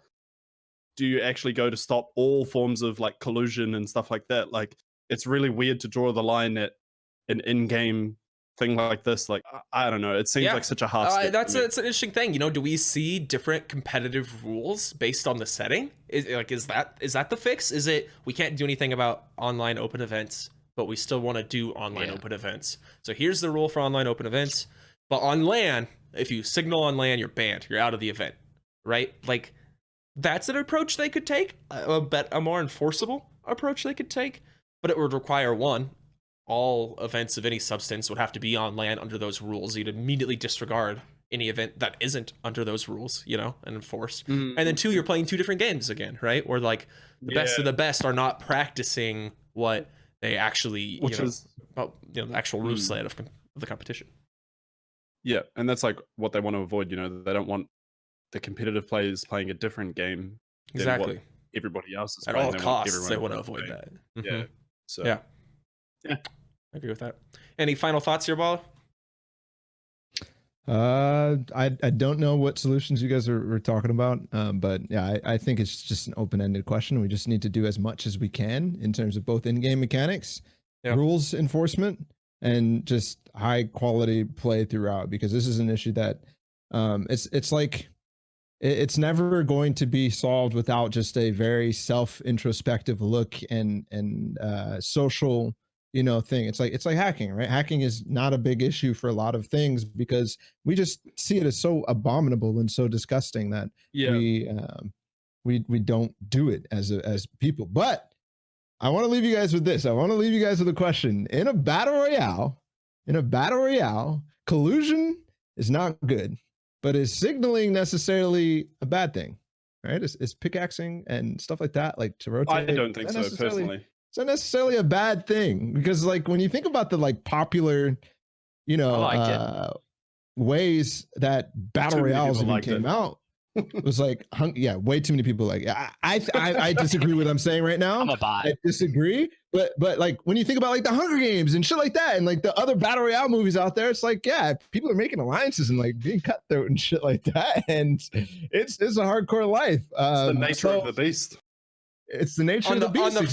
do you actually go to stop all forms of like collusion and stuff like that? Like, it's really weird to draw the line at an in-game thing like this. Like, I don't know. It seems like such a hard step. That's an interesting thing. You know, do we see different competitive rules based on the setting? Is that the fix? Is it we can't do anything about online open events, but we still want to do online open events? So here's the rule for online open events. But on LAN, if you signal on LAN, you're banned. You're out of the event, right? Like, that's an approach they could take, a more enforceable approach they could take, but it would require all events of any substance would have to be on LAN under those rules. You'd immediately disregard any event that isn't under those rules, you know, and enforced. And then 2, you're playing 2 different games again, right? Where like the best of the best are not practicing what they actually, the actual rule set of the competition. Yeah, and that's like what they want to avoid. You know, they don't want the competitive players playing a different game than what everybody else is at playing. all costs. They want to avoid that. Yeah. So yeah, I agree with that. Any final thoughts here, Balla? I don't know what solutions you guys were talking about, but yeah, I think it's just an open-ended question. We just need to do as much as we can in terms of both in-game mechanics, rules enforcement, and just high quality play throughout, because this is an issue that it's like it's never going to be solved without just a very self-introspective look and social thing. It's like hacking, right? Hacking is not a big issue for a lot of things because we just see it as so abominable and so disgusting that we don't do it as people. But I want to leave you guys with this. I want to leave you guys with a question. In a battle royale, collusion is not good, but is signaling necessarily a bad thing? Right? Is pickaxing and stuff like that, like to rotate? I don't think so, personally. It's not necessarily a bad thing, because like when you think about the like popular, ways that battle royales even came out, it was like, way too many people like. I disagree with what I'm saying right now. I'm a bot. I disagree, but like when you think about like the Hunger Games and shit like that, and like the other battle royale movies out there, it's like people are making alliances and like being cutthroat and shit like that, and it's a hardcore life. It's the nature of the beast. It's the nature of the beast. On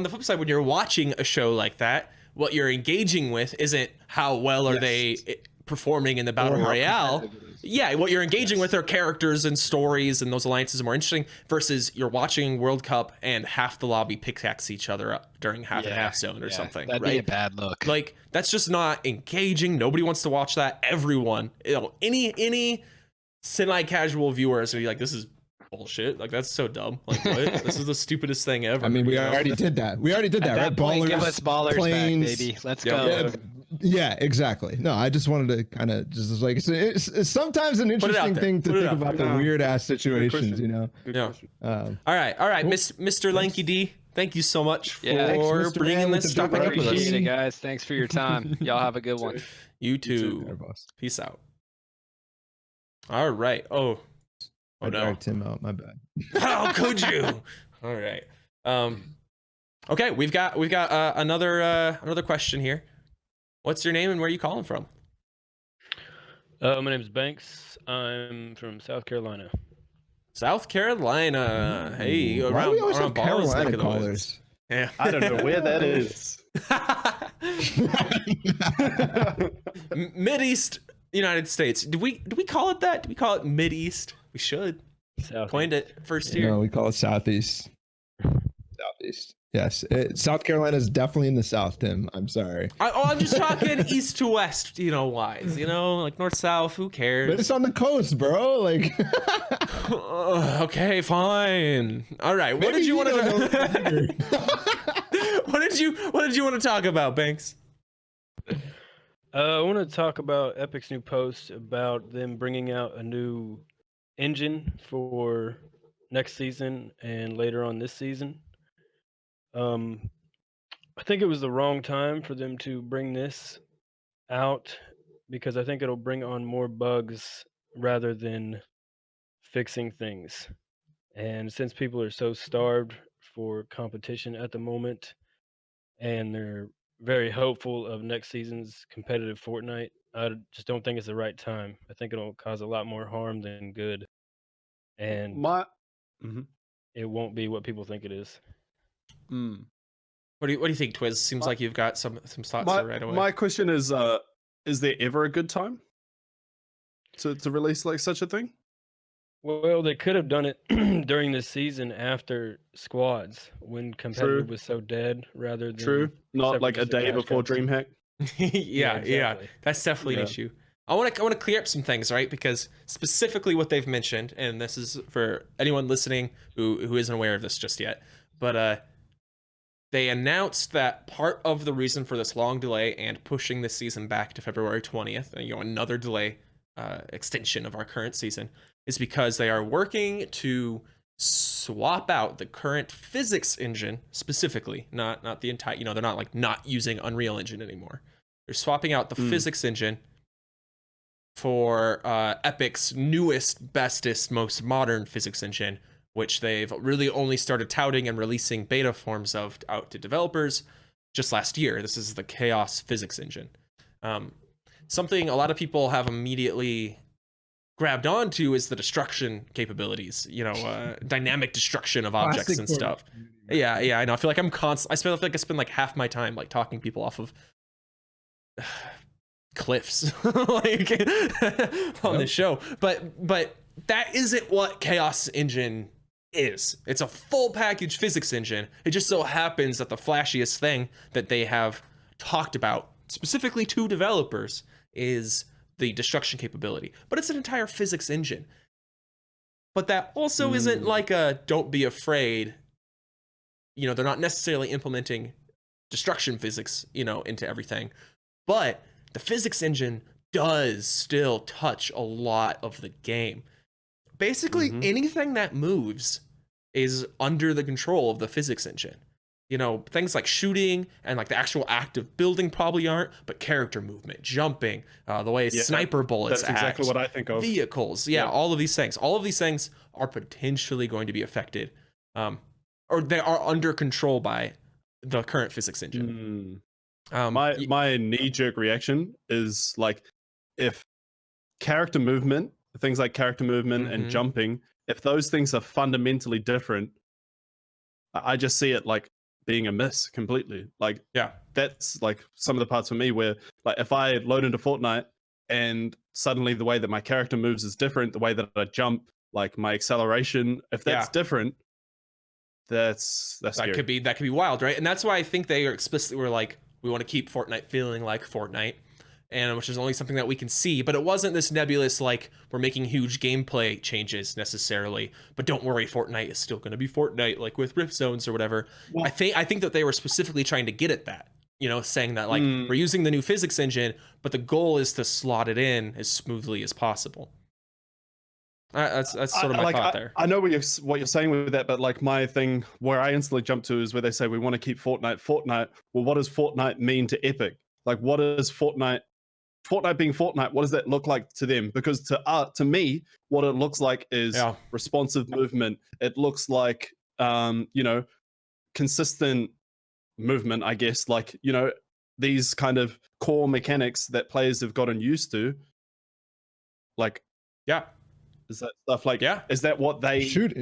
the flip side, when you're watching a show like that, what you're engaging with isn't how well are they performing in the battle royale. Yeah, what you're engaging with are characters and stories, and those alliances are more interesting, versus you're watching World Cup and half the lobby pickaxe each other up during half and half zone or something. That'd be a bad look. Like, that's just not engaging. Nobody wants to watch that. Everyone, any semi-casual viewer is gonna be like, this is bullshit. Like, that's so dumb. Like, what? This is the stupidest thing ever. I mean, we already did that. Right? Ballers, give us ballers planes, back, baby. Let's go. Yeah, exactly. No, I just wanted to kind of just like it's sometimes an interesting thing to think about the weird ass situations, you know. All right, Mr. Lanky D. Thank you so much for bringing this topic up with us. Appreciate it, guys. Thanks for your time. Y'all have a good one. You too. Peace out. All right. Oh no. Dragged Tim out. My bad. How could you? All right. Okay, we've got another question here. What's your name and where are you calling from? My name's Banks. I'm from South Carolina. South Carolina. Hey, why do we always have Balla's Carolina callers? Yeah, I don't know where that is. Mid-East United States. Do we call it that? Do we call it Mid-East? We should. Coined it first year. No, we call it Southeast. Southeast. Yes, South Carolina is definitely in the South, Tim. I'm sorry. I'm just talking east to west, wise. Like north south. Who cares? But it's on the coast, bro. Like. Okay, fine. All right. What did you want to? What did you want to talk about, Banks? I want to talk about Epic's new post about them bringing out a new engine for next season and later on this season. I think it was the wrong time for them to bring this out because I think it'll bring on more bugs rather than fixing things. And since people are so starved for competition at the moment, and they're very hopeful of next season's competitive Fortnite. I just don't think it's the right time. I think it'll cause a lot more harm than good, and it won't be what people think it is. What do you think, Twizz? Seems like you've got some thoughts here right away. My question is there ever a good time to release like such a thing? Well, they could have done it during the season after squads when competitive was so dead, rather than not like a day before DreamHack. Yeah, exactly. That's definitely an issue. I want to clear up some things, right? Because specifically what they've mentioned, and this is for anyone listening who isn't aware of this just yet, but they announced that part of the reason for this long delay and pushing this season back to February 20th, and another delay extension of our current season, is because they are working to swap out the current physics engine specifically, not the entire, they're not like not using Unreal Engine anymore. They're swapping out the physics engine for Epic's newest, bestest, most modern physics engine, which they've really only started touting and releasing beta forms of out to developers just last year. This is the Chaos physics engine. Something a lot of people have immediately grabbed onto is the destruction capabilities, dynamic destruction of objects and stuff. Yeah, I know. I feel like I feel like I spend like half my time like talking people off of cliffs like on this show. But that isn't what Chaos Engine is. It's a full package physics engine. It just so happens that the flashiest thing that they have talked about specifically to developers is the destruction capability, but it's an entire physics engine. But that also isn't like a don't be afraid. They're not necessarily implementing destruction physics, into everything, but the physics engine does still touch a lot of the game. Basically, anything that moves is under the control of the physics engine. Things like shooting and like the actual act of building probably aren't, but character movement, jumping, the way sniper bullets that's exactly what I think of. Vehicles, all of these things. All of these things are potentially going to be affected, or they are under control by the current physics engine. My knee-jerk reaction is like, if character movement, things like character movement and jumping, if those things are fundamentally different, I just see it like being a miss completely. Like, that's like some of the parts for me where, like, if I load into Fortnite and suddenly the way that my character moves is different, the way that I jump, like my acceleration, if that's different, that's scary. That could be wild, right? And that's why I think they are explicitly were like, we want to keep Fortnite feeling like Fortnite, and which is only something that we can see. But it wasn't this nebulous like we're making huge gameplay changes necessarily. But don't worry, Fortnite is still going to be Fortnite, like with Rift Zones or whatever. Well, I think that they were specifically trying to get at that, saying that like we're using the new physics engine, but the goal is to slot it in as smoothly as possible. That's sort of my thought there. I know what you're saying with that, but like my thing where I instantly jump to is where they say we want to keep Fortnite. Well, what does Fortnite mean to Epic? Like, what is Fortnite being Fortnite? What does that look like to them? Because to me, what it looks like is responsive movement. It looks like consistent movement, I guess. Like, these kind of core mechanics that players have gotten used to. Like, is that stuff like? Is that what they shoot?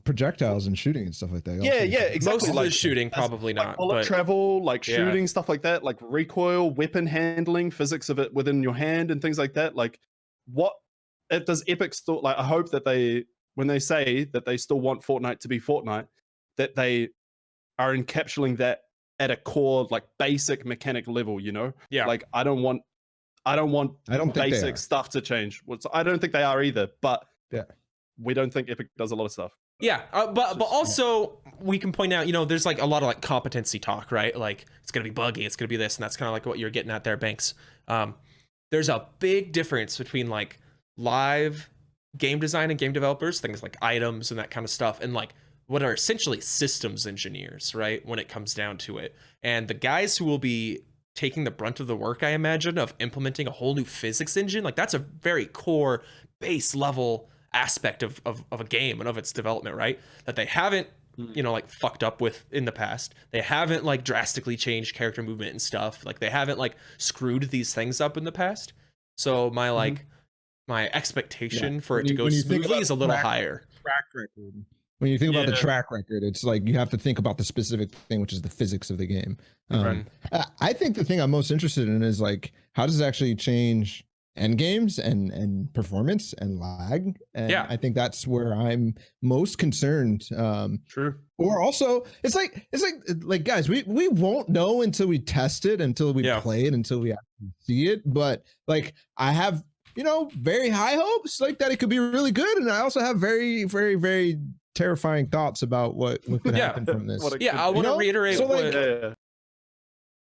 Projectiles and shooting and stuff like that. Yeah, exactly. Most of the shooting, probably not. Like bullet travel, like shooting, stuff like that, like recoil, weapon handling, physics of it within your hand, and things like that. Like, what does Epic still like? I hope that when they say that they still want Fortnite to be Fortnite, that they are encapsulating that at a core, like basic mechanic level. Like I don't want basic stuff to change. I don't think they are either, but we don't think Epic does a lot of stuff. But also we can point out, there's like a lot of like competency talk, right? Like it's gonna be buggy, it's gonna be this, and that's kind of like what you're getting at there, Banks. There's a big difference between like live game design and game developers, things like items and that kind of stuff, and like what are essentially systems engineers, right? When it comes down to it, and the guys who will be taking the brunt of the work, I imagine, of implementing a whole new physics engine, like that's a very core base level aspect of a game and of its development, right? That they haven't you know, like fucked up with in the past. They haven't like drastically changed character movement and stuff. Like they haven't like screwed these things up in the past. So my like my expectation for it to go smoothly is a little higher. Track record. When you think about the track record, it's like you have to think about the specific thing, which is the physics of the game. I think the thing I'm most interested in is like, how does it actually change end games and performance and lag? And I think that's where I'm most concerned. True. Or also, it's like guys, we won't know until we test it, until we play it, until we actually see it. But like, I have, you know, very high hopes like that it could be really good, and I also have very, very, very terrifying thoughts about what could happen from this. I want to reiterate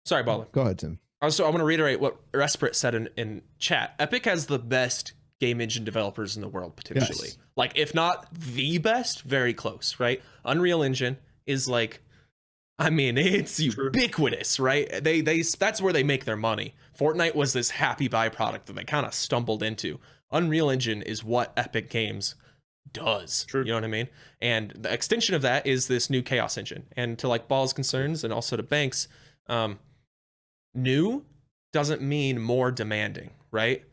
Sorry, Balla. Go ahead, Tim. I want to reiterate what Resprit said in chat. Epic has the best game engine developers in the world, potentially. Yes. Like, if not the best, very close, right? Unreal Engine is like, I mean, it's ubiquitous, right? They that's where they make their money. Fortnite was this happy byproduct that they kind of stumbled into. Unreal Engine is what Epic Games does. You know what I mean? And the extension of that is this new Chaos Engine. And to like Ball's concerns and also to Banks, new doesn't mean more demanding, right?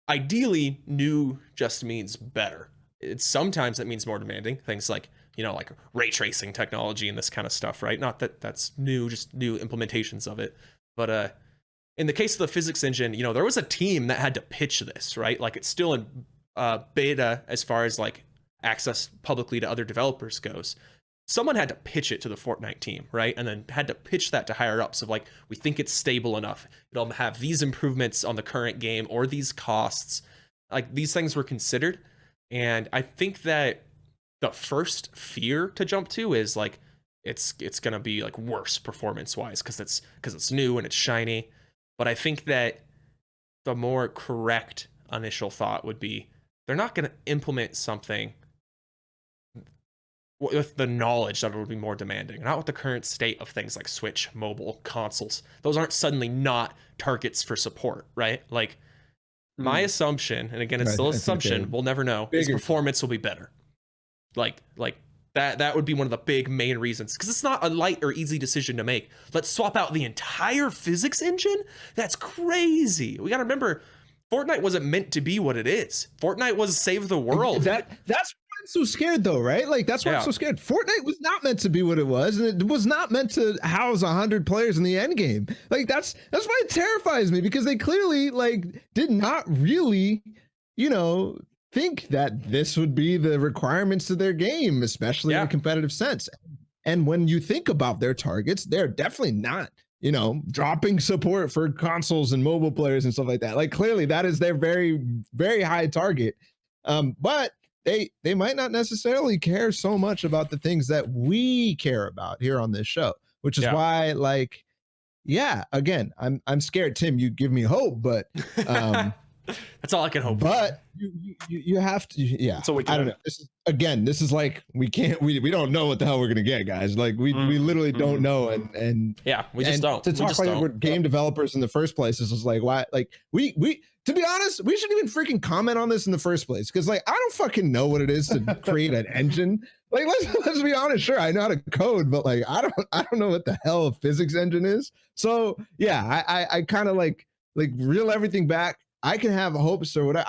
Ideally, new just means better. Sometimes it means more demanding. Things like, you know, like ray tracing technology and this kind of stuff, right? Not that that's new, just new implementations of it. But in the case of the physics engine, you know, there was a team that had to pitch this, right? Like it's still in beta as far as like access publicly to other developers goes. Someone had to pitch it to the Fortnite team, right? And then had to pitch that to higher ups of like, we think it's stable enough. It'll have these improvements on the current game or these costs. Like these things were considered. And I think that the first fear to jump to is like, it's going to be like worse performance wise because it's new and it's shiny. But I think that the more correct initial thought would be they're not going to implement something with the knowledge that it will be more demanding, not with the current state of things like Switch, mobile, consoles. Those aren't suddenly not targets for support, right? Like my assumption, and again, it's still an assumption, we'll never know, is performance will be better. Like that would be one of the big main reasons, because it's not a light or easy decision to make. Let's swap out the entire physics engine? That's crazy. We got to remember, Fortnite wasn't meant to be what it is. Fortnite was save the world. That's why I'm so scared though, right? Like that's why I'm so scared. Fortnite was not meant to be what it was, and it was not meant to house 100 players in the end game. Like that's why it terrifies me, because they clearly like did not really, you know, think that this would be the requirements to their game, especially in a competitive sense. And when you think about their targets, they're definitely not, you know, dropping support for consoles and mobile players and stuff like that. Like clearly that is their very, very high target. But they might not necessarily care so much about the things that we care about here on this show, which is why, like, again, I'm scared. Tim, you give me hope, but that's all I can hope. But you have to, So I don't know. This is like we don't know what the hell we're gonna get, guys. Like we literally don't know, and we just don't. To talk like we're game developers in the first place is just like why? Like we to be honest, we shouldn't even freaking comment on this in the first place, because like I don't fucking know what it is to create an engine. Like let's be honest. Sure, I know how to code, but like I don't know what the hell a physics engine is. So I kind of like reel everything back. I can have hopes or whatever.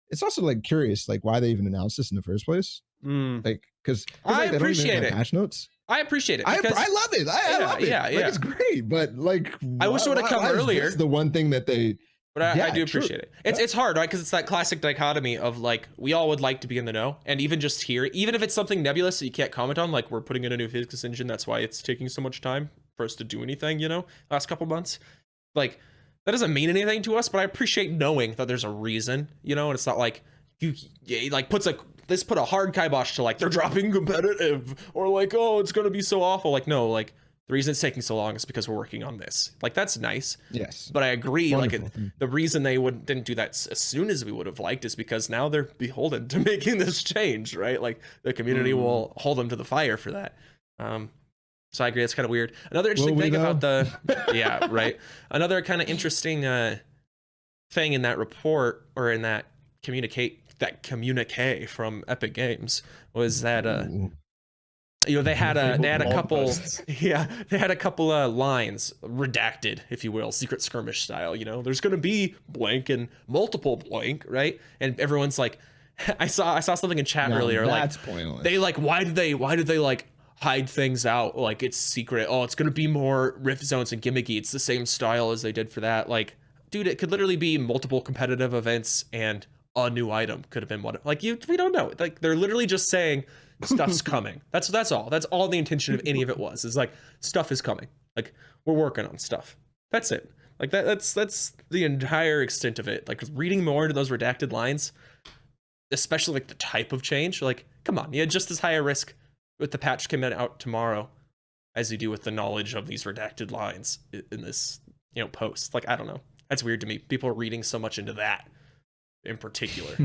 It's also like curious, like why they even announced this in the first place. Like, because I appreciate it. Patch notes. I appreciate it. I love it. I love it. Like, it's great, but like, I wish it would have come earlier. The one thing that they. But I do appreciate it. It's hard, right? Because it's that classic dichotomy of like, we all would like to be in the know. And even just here, even if it's something nebulous that you can't comment on, like we're putting in a new physics engine, that's why it's taking so much time for us to do anything, you know, last couple months. Like, that doesn't mean anything to us, but I appreciate knowing that there's a reason, you know, and it's not like you like put a hard kibosh to like, they're dropping competitive or like, oh, it's going to be so awful. Like, no, like the reason it's taking so long is because we're working on this. Like, that's nice. Yes. But I agree. Wonderful. Like the reason they didn't do that as soon as we would have liked is because now they're beholden to making this change, right? Like the community will hold them to the fire for that. So I agree, it's kind of weird. Another interesting thing about Another kind of interesting thing in that report, or in that communique from Epic Games, was that You know, they had a couple posts. yeah, they had a couple lines redacted, if you will, secret skirmish style, you know. There's going to be blank and multiple blank, right? And everyone's like I saw something in chat earlier that's like pointless. they like why did they like hide things out like it's secret? Oh, it's going to be more rift zones and gimmicky. It's the same style as they did for that. Like, dude, it could literally be multiple competitive events and a new item could have been what like we don't know. Like they're literally just saying stuff's coming. That's all. That's all the intention of any of it was. Is like stuff is coming. Like we're working on stuff. That's it. Like that's the entire extent of it. Like reading more into those redacted lines, especially like the type of change. Like come on, you had just as high a risk with the patch coming out tomorrow as you do with the knowledge of these redacted lines in this post. Like I don't know. That's weird to me. People are reading so much into that in particular.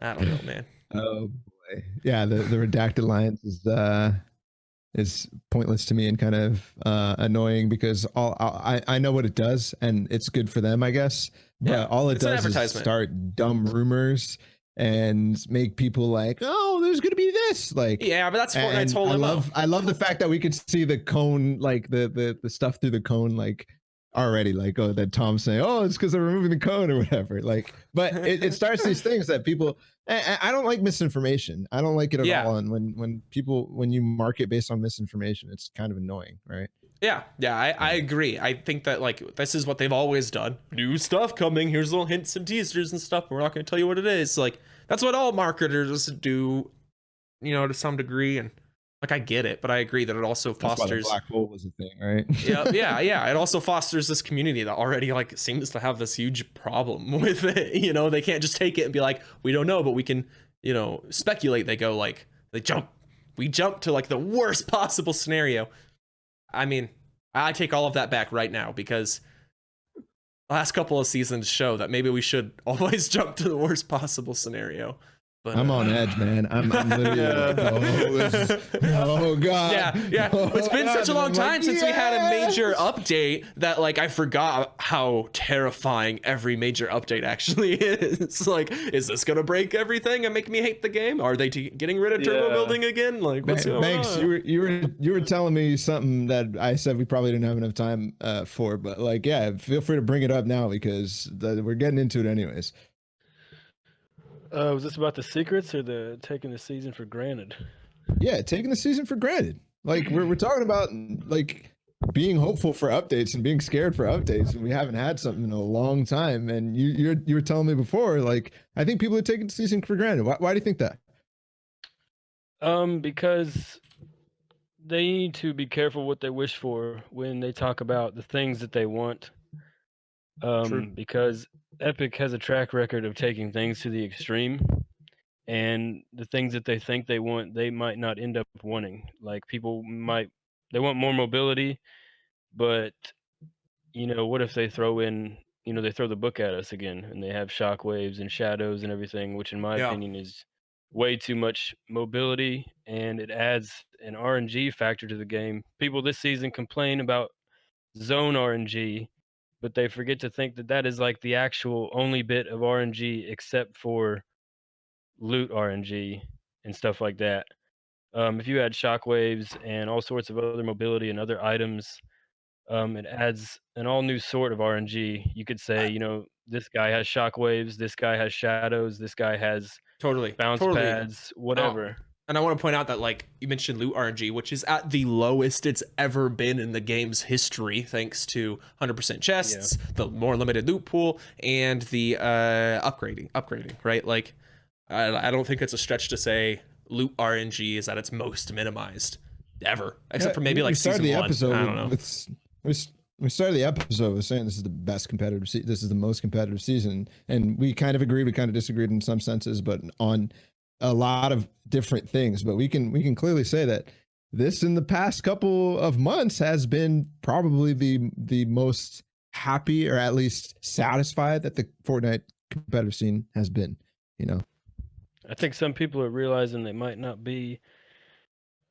I don't know, man. Oh boy, yeah. The redacted lines is pointless to me and kind of annoying because I know what it does and it's good for them, I guess. But all it does is start dumb rumors and make people like, oh, there's gonna be this. Like, yeah, but that's Fortnite's whole MO. I love the fact that we could see the cone, like the stuff through the cone, like already, like, oh, that Tom's saying, oh, it's because they're removing the cone or whatever. Like, but it starts these things that people. I don't like misinformation. I don't like it at all. And when you market based on misinformation, it's kind of annoying, right? Yeah, I agree. I think that like this is what they've always done. New stuff coming. Here's little hints and teasers and stuff. We're not going to tell you what it is. Like that's what all marketers do, to some degree. And like I get it, but I agree that it also fosters. That's why the black hole was a thing, right? yeah. It also fosters this community that already like seems to have this huge problem with it. They can't just take it and be like, we don't know, but we can, speculate. They go like we jump to like the worst possible scenario. I mean, I take all of that back right now because the last couple of seasons show that maybe we should always jump to the worst possible scenario. But, I'm on edge, man. I'm literally oh god. Yeah. It's been such a long time since we had a major update that like I forgot how terrifying every major update actually is. Like, is this gonna break everything and make me hate the game? Are they getting rid of turbo building again? Like, what's going on? You were telling me something that I said we probably didn't have enough time for, but like, yeah, feel free to bring it up now because we're getting into it anyways. Was this about the secrets or the taking the season for granted? Yeah, taking the season for granted. Like we're talking about like being hopeful for updates and being scared for updates, and we haven't had something in a long time. And you were telling me before, like I think people are taking the season for granted. Why do you think that? Because they need to be careful what they wish for when they talk about the things that they want. Because Epic has a track record of taking things to the extreme, and the things that they think they want, they might not end up wanting. Like they want more mobility, but what if they throw in, they throw the book at us again, and they have shockwaves and shadows and everything, which in my opinion is way too much mobility, and it adds an RNG factor to the game. People this season complain about zone RNG, but they forget to think that that is like the actual only bit of RNG except for loot RNG and stuff like that. If you add shockwaves and all sorts of other mobility and other items, it adds an all new sort of RNG. You could say, this guy has shockwaves, this guy has shadows, this guy has bounce pads, whatever. And I want to point out that, like, you mentioned loot RNG, which is at the lowest it's ever been in the game's history, thanks to 100% chests, the more limited loot pool, and the upgrading, right? Like, I don't think it's a stretch to say loot RNG is at its most minimized ever, except for maybe like season one. I don't know. We started the episode with saying this is the best competitive this is the most competitive season, and we kind of agreed, we kind of disagreed in some senses, but on a lot of different things. But we can clearly say that this in the past couple of months has been probably the most happy, or at least satisfied, that the Fortnite competitive scene has been. I think some people are realizing they might not be,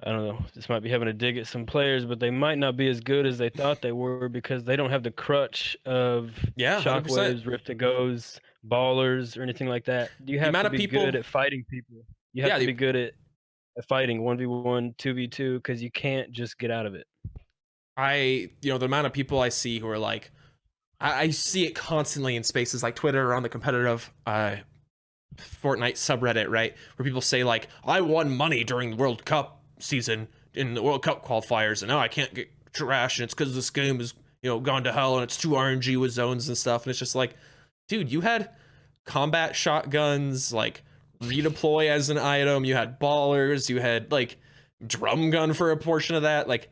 I don't know, this might be having a dig at some players, but they might not be as good as they thought they were because they don't have the crutch of shockwaves, rift to goes, ballers, or anything like that. You have to be good at fighting people. You have to be good at fighting 1v1, 2v2, because you can't just get out of it. The amount of people I see who are like, I see it constantly in spaces like Twitter or on the competitive Fortnite subreddit, right? Where people say like, I won money during the World Cup season in the World Cup qualifiers, and now I can't get trash, and it's because this game is, gone to hell, and it's too RNG with zones and stuff. And it's just like, dude, you had combat shotguns, like redeploy as an item, you had ballers, you had like drum gun for a portion of that. Like,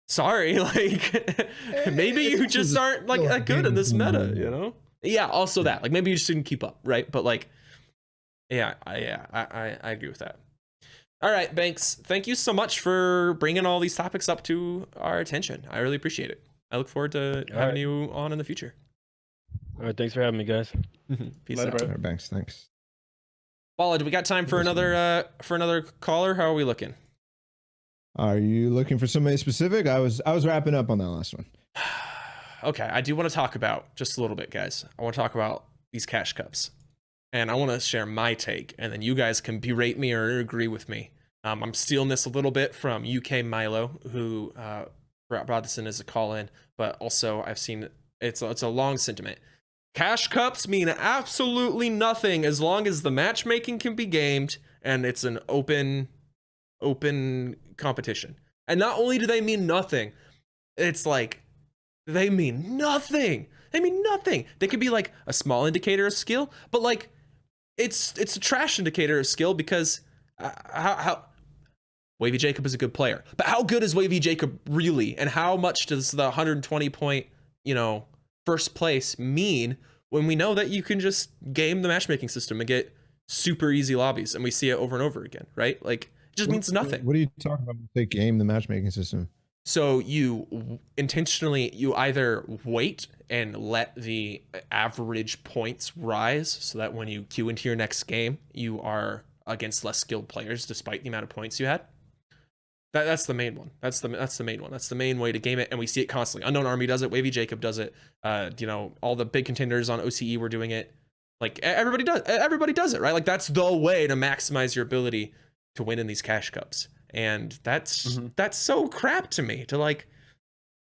sorry, like maybe you just aren't like that good in this meta, Yeah, also that, like, maybe you just didn't keep up, right? But like, I agree with that. All right, Banks, thank you so much for bringing all these topics up to our attention. I really appreciate it. I look forward to having you on in the future. All right, thanks for having me, guys. Peace Later, out. bro. All right, Banks, thanks. Balla, do we got time for another caller? How are we looking? Are you looking for somebody specific? I was wrapping up on that last one. Okay, I do want to talk about just a little bit, guys. I want to talk about these cash cups, and I want to share my take, and then you guys can berate me or agree with me. I'm stealing this a little bit from UK Milo, who brought this in as a call-in, but also I've seen it's a long sentiment. Cash cups mean absolutely nothing as long as the matchmaking can be gamed and it's an open competition. And not only do they mean nothing, it's like they mean nothing. They mean nothing. They could be like a small indicator of skill, but like it's a trash indicator of skill because how Wavy Jacob is a good player, but how good is Wavy Jacob really, and how much does the 120 point first place mean when we know that you can just game the matchmaking system and get super easy lobbies, and we see it over and over again, right? Like, it just means nothing. What are you talking about when you say game the matchmaking system? So you either wait and let the average points rise so that when you queue into your next game, you are against less skilled players despite the amount of points you had. That's the main one. That's the main one. That's the main way to game it, and we see it constantly. Unknown Army does it. Wavy Jacob does it. All the big contenders on OCE were doing it. Like, everybody does it, right? Like, that's the way to maximize your ability to win in these cash cups. And that's so crap to me. To like,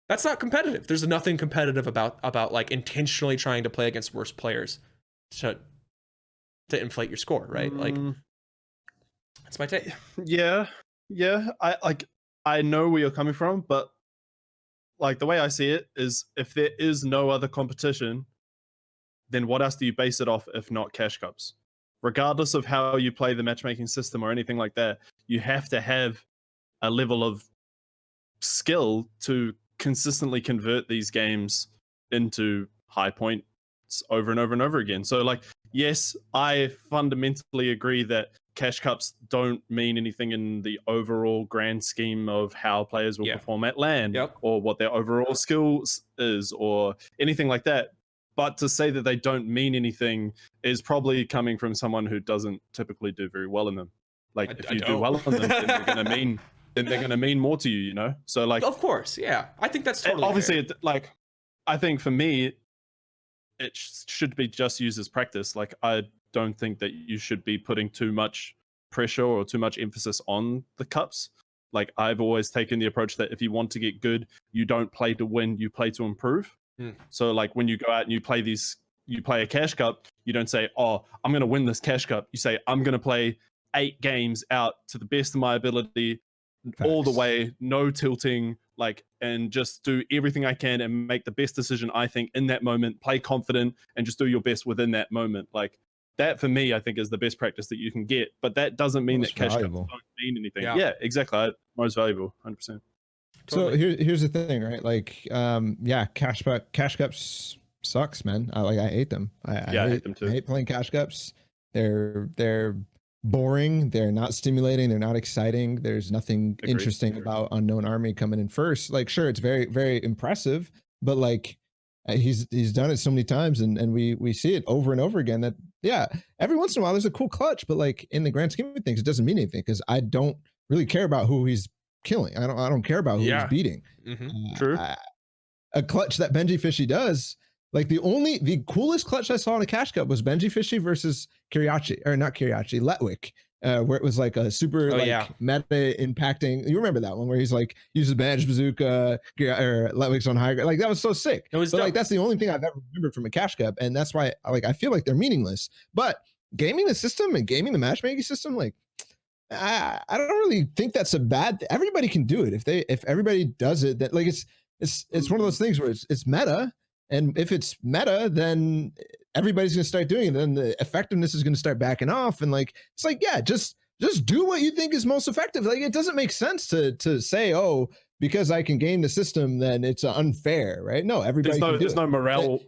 that's not competitive. There's nothing competitive about like intentionally trying to play against worse players to inflate your score, right? Like, that's my take. Yeah, I know where you're coming from, but like the way I see it is, if there is no other competition, then what else do you base it off if not cash cups? Regardless of how you play the matchmaking system or anything like that, you have to have a level of skill to consistently convert these games into high points over and over and over again. So like, yes, I fundamentally agree that cash cups don't mean anything in the overall grand scheme of how players will perform at LAN, or what their overall skills is, or anything like that. But to say that they don't mean anything is probably coming from someone who doesn't typically do very well in them. Like, if you do well in them, then they're gonna mean more to you, So like, of course, yeah, I think that's totally obviously fair. I think for me, it should be just used as practice. Like, I don't think that you should be putting too much pressure or too much emphasis on the cups. Like, I've always taken the approach that if you want to get good, you don't play to win, you play to improve. So like, when you go out and you play a cash cup, you don't say, oh, I'm going to win this cash cup. You say, I'm going to play 8 games out to the best of my ability, all the way, no tilting, like, and just do everything I can and make the best decision I think in that moment, play confident, and just do your best within that moment. Like, that for me, I think, is the best practice that you can get. But that doesn't mean that cash cups don't mean anything. Yeah, exactly. Most valuable, 100%. Totally. So here's the thing, right? Like, cash cups sucks, man. I hate them. I hate them too. I hate playing cash cups. They're boring. They're not stimulating. They're not exciting. There's nothing interesting about Unknown Army coming in first. Like, sure, it's very, very impressive, but like, he's done it so many times, and we see it over and over again. That every once in a while there's a cool clutch, but like, in the grand scheme of things, it doesn't mean anything because I don't really care about who he's killing. I don't care about who he's beating. True. A clutch that Benji Fishy does, like, the coolest clutch I saw in a cash cup was Benji Fishy versus Letwick. where it was like a super meta impacting. You remember that one where he's like uses bandage bazooka or Ludwig's on high ground. Like that was so sick. But like that's the only thing I've ever remembered from a cash cup, and that's why I feel like they're meaningless. But gaming the system and gaming the matchmaking system, like I don't really think that's a bad. Everybody can do it if everybody does it. That like it's one of those things where it's meta, and if it's meta, then everybody's gonna start doing it. Then the effectiveness is gonna start backing off, and like it's like just do what you think is most effective. Like it doesn't make sense to say, oh, because I can game the system, then it's unfair, right? No, everybody. There's no morale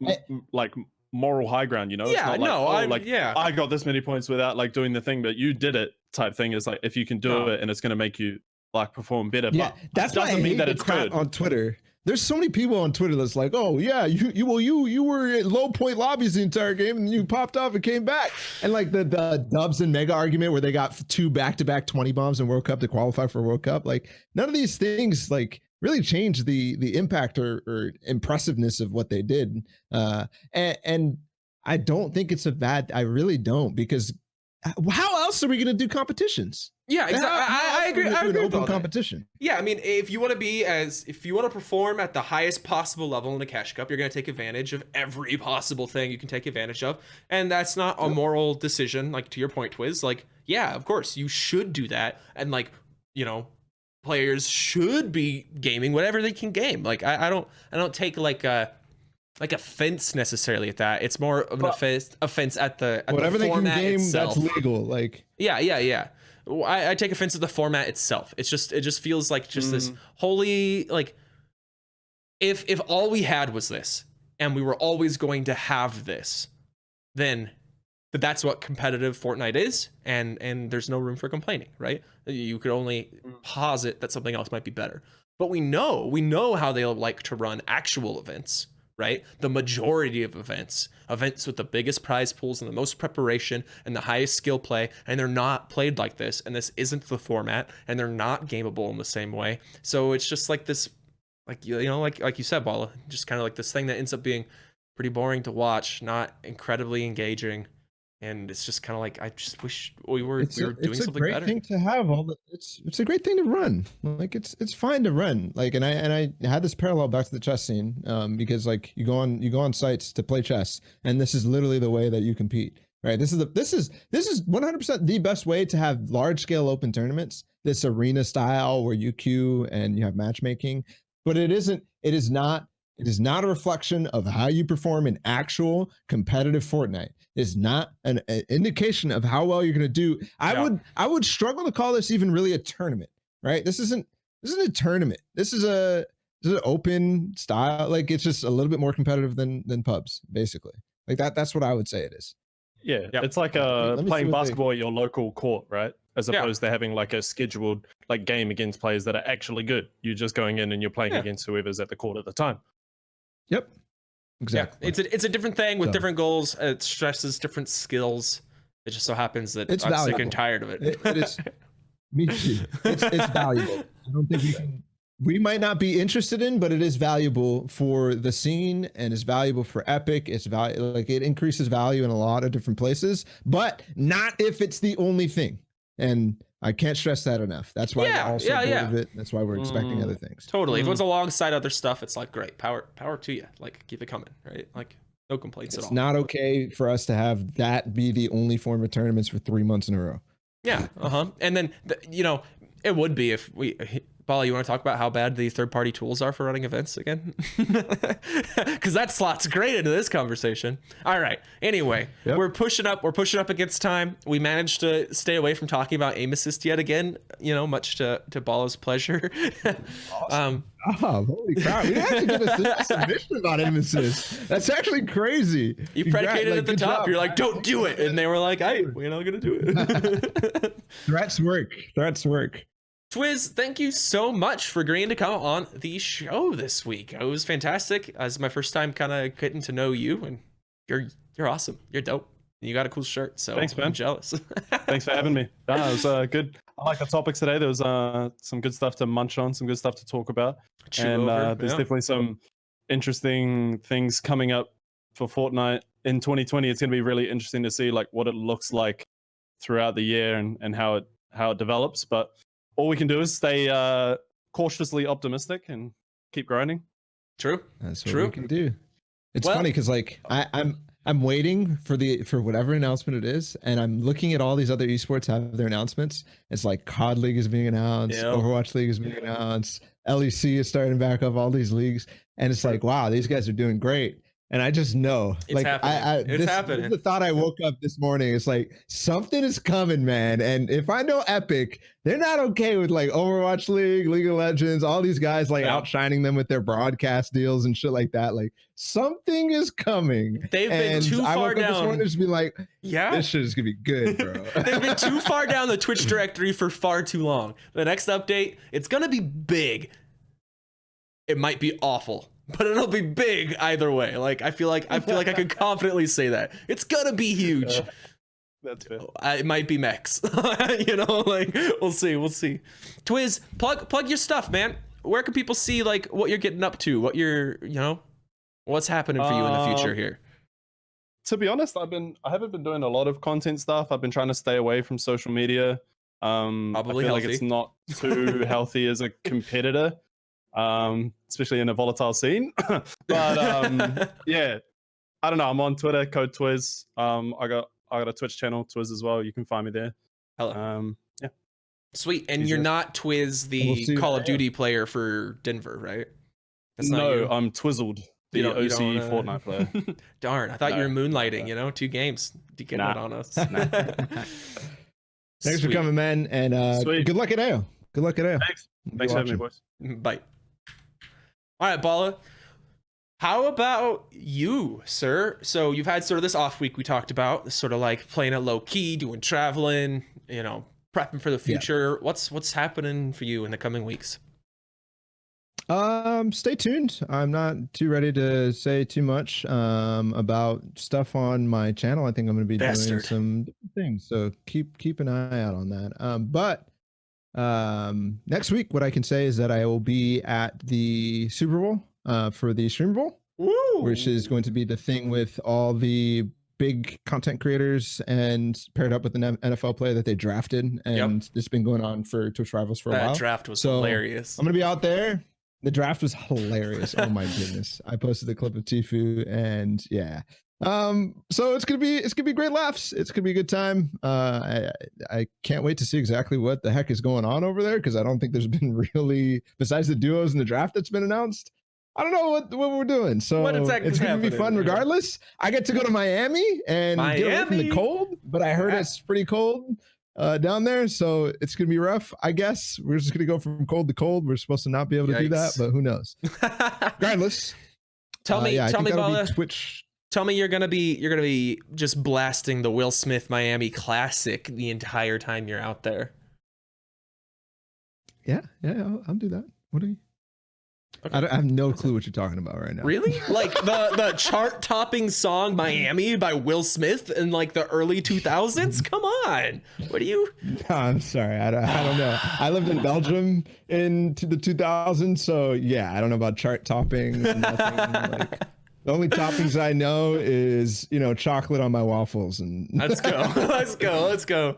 like moral high ground, you know? Yeah, it's not like, I got this many points without like doing the thing, but you did it type thing. Is like if you can do it and it's gonna make you like perform better. Yeah, but that's doesn't why I mean hate that the it's crap good on Twitter. There's so many people on Twitter that's like, oh yeah, you were at low point lobbies the entire game and you popped off and came back. And like the Dubs and Mega argument where they got 2 back-to-back 20 bombs in World Cup to qualify for World Cup. Like none of these things like really change the impact or impressiveness of what they did. And I don't think it's a bad, I really don't, because how else are we going to do competitions? Yeah, exactly. I agree. I agree with open competition. Yeah, I mean, if you want to perform at the highest possible level in a cash cup, you're going to take advantage of every possible thing you can take advantage of, and that's not a moral decision. Like to your point, Twizz. Like, yeah, of course you should do that, and like, you know, players should be gaming whatever they can game. Like, I don't take like offense necessarily at that. It's more of an offense at the whatever the format they can game itself. That's legal. Like yeah. I take offense at the format itself. It just feels like this holy, like if all we had was this and we were always going to have this, then that's what competitive Fortnite is, and there's no room for complaining, right? You could only posit that something else might be better. But we know how they like to run actual events, right? The majority of events with the biggest prize pools and the most preparation and the highest skill play, and they're not played like this, and this isn't the format, and they're not gameable in the same way. So it's just like this, like, you know, like you said, Balla, just kind of like this thing that ends up being pretty boring to watch, not incredibly engaging. And it's just kind of like, I just wish we were doing something better. It's a great thing to have it's a great thing to run. Like it's fine to run. Like, and I had this parallel back to the chess scene, because like you go on sites to play chess, and this is literally the way that you compete, right? This is 100% the best way to have large scale open tournaments, this arena style where you queue and you have matchmaking, but it is not a reflection of how you perform in actual competitive Fortnite. It's not an indication of how well you're going to do. I would struggle to call this even really a tournament, right? This isn't a tournament. This is an open style. Like it's just a little bit more competitive than pubs, basically. Like that's what I would say it is. Yeah, it's like playing basketball at your local court, right? As opposed to having like a scheduled like game against players that are actually good. You're just going in and you're playing against whoever's at the court at the time. Yep. Exactly. Yeah, it's a different thing with different goals. It stresses different skills. It just so happens that I'm valuable. Sick and tired of it. It is. Me too. It's valuable. I don't think we might not be interested in, but it is valuable for the scene and is valuable for Epic. It's like it increases value in a lot of different places, but not if it's the only thing. And I can't stress that enough. That's why we're also bored of it. That's why we're expecting other things. Totally. If it's alongside other stuff, it's like great. Power to you. Like keep it coming, right? Like no complaints at all. It's not okay for us to have that be the only form of tournaments for 3 months in a row. Yeah. And then it would be if Balla, you want to talk about how bad the third-party tools are for running events again? Because that slots great into this conversation. All right. Anyway, we're pushing up against time. We managed to stay away from talking about aim assist yet again, much to Balla's pleasure. Awesome. Holy crap. We actually did a submission about aim assist. That's actually crazy. You predicated at the top. Job. You're like, don't do it. And they were like, we're not going to do it. Threats work. Twizz, thank you so much for agreeing to come on the show this week. It was fantastic. It was my first time kind of getting to know you, and you're awesome. You're dope. You got a cool shirt, so thanks, man. I'm jealous. Thanks for having me. It was good. I like the topics today. There was some good stuff to munch on, some good stuff to talk about, there's definitely some interesting things coming up for Fortnite in 2020. It's going to be really interesting to see like what it looks like throughout the year and how it develops. But all we can do is stay cautiously optimistic and keep grinding. True. That's what we can do. It's funny because like I'm waiting for whatever announcement it is, and I'm looking at all these other esports have their announcements. It's like COD League is being announced, Overwatch League is being announced, LEC is starting back up all these leagues, and it's like, wow, these guys are doing great. And I just know, it's like, happening. It's happening. This is the thought I woke up this morning. It's like something is coming, man. And if I know Epic, they're not okay with like Overwatch League, League of Legends, all these guys like outshining them with their broadcast deals and shit like that. Like something is coming. They've been too far down. This morning just be like, yeah, this shit is gonna be good, bro. They've been too far down the Twitch directory for far too long. The next update, it's gonna be big. It might be awful, but it'll be big either way. Like I feel like I can confidently say that it's gonna be huge. That's fair. It might be Mex. You know, like we'll see. Twizz, plug your stuff, man. Where can people see like what you're getting up to? What you're, you know, what's happening for you in the future here? To be honest, I haven't been doing a lot of content stuff. I've been trying to stay away from social media. Probably I feel healthy. like it's not too healthy as a competitor. Especially in a volatile scene. But yeah, I don't know. I'm on Twitter, code Twizz. I got a Twitch channel, Twizz as well. You can find me there. Hello. Yeah. Sweet. And you're not Twizz, the Call of Duty player for Denver, right? That's not you. I'm Twizzled, the OC Fortnite player. Darn, I thought you were moonlighting. You know, 2 games. You get it on us. Thanks for coming, man, and good luck at AO. Good luck at AO. Thanks for having me, boys. Bye. All right, Balla. How about you, sir? So you've had sort of this off week we talked about, sort of like playing it low key, doing traveling, you know, prepping for the future. Yeah. What's happening for you in the coming weeks? Stay tuned. I'm not too ready to say too much about stuff on my channel. I think I'm going to be doing some different things, so keep an eye out on that. But next week, what I can say is that I will be at the Super Bowl for the Stream Bowl, which is going to be the thing with all the big content creators and paired up with an NFL player that they drafted, and it's been going on for Twitch Rivals for a while. That draft was hilarious. I'm gonna be out there. The draft was hilarious. Oh my goodness! I posted the clip of Tfue, and yeah. So it's gonna be great laughs. It's gonna be a good time. I can't wait to see exactly what the heck is going on over there, because I don't think there's been really, besides the duos and the draft that's been announced, I don't know what we're doing. So it's gonna be fun regardless. I get to go to Miami and get away from the cold, but I heard it's pretty cold down there, so it's gonna be rough. I guess we're just gonna go from cold to cold. We're supposed to not be able to do that, but who knows? Regardless, tell me, Balla. Twitch. Tell me you're gonna be just blasting the Will Smith Miami Classic the entire time you're out there. Yeah, I'll do that. What are you? Okay. I have no clue what you're talking about right now. Really? Like the chart-topping song "Miami" by Will Smith in like the early 2000s? Come on, what are you? No, I'm sorry, I don't know. I lived in Belgium into the 2000s, so yeah, I don't know about chart-topping. Like, the only toppings I know is, you know, chocolate on my waffles. And let's go. Let's go.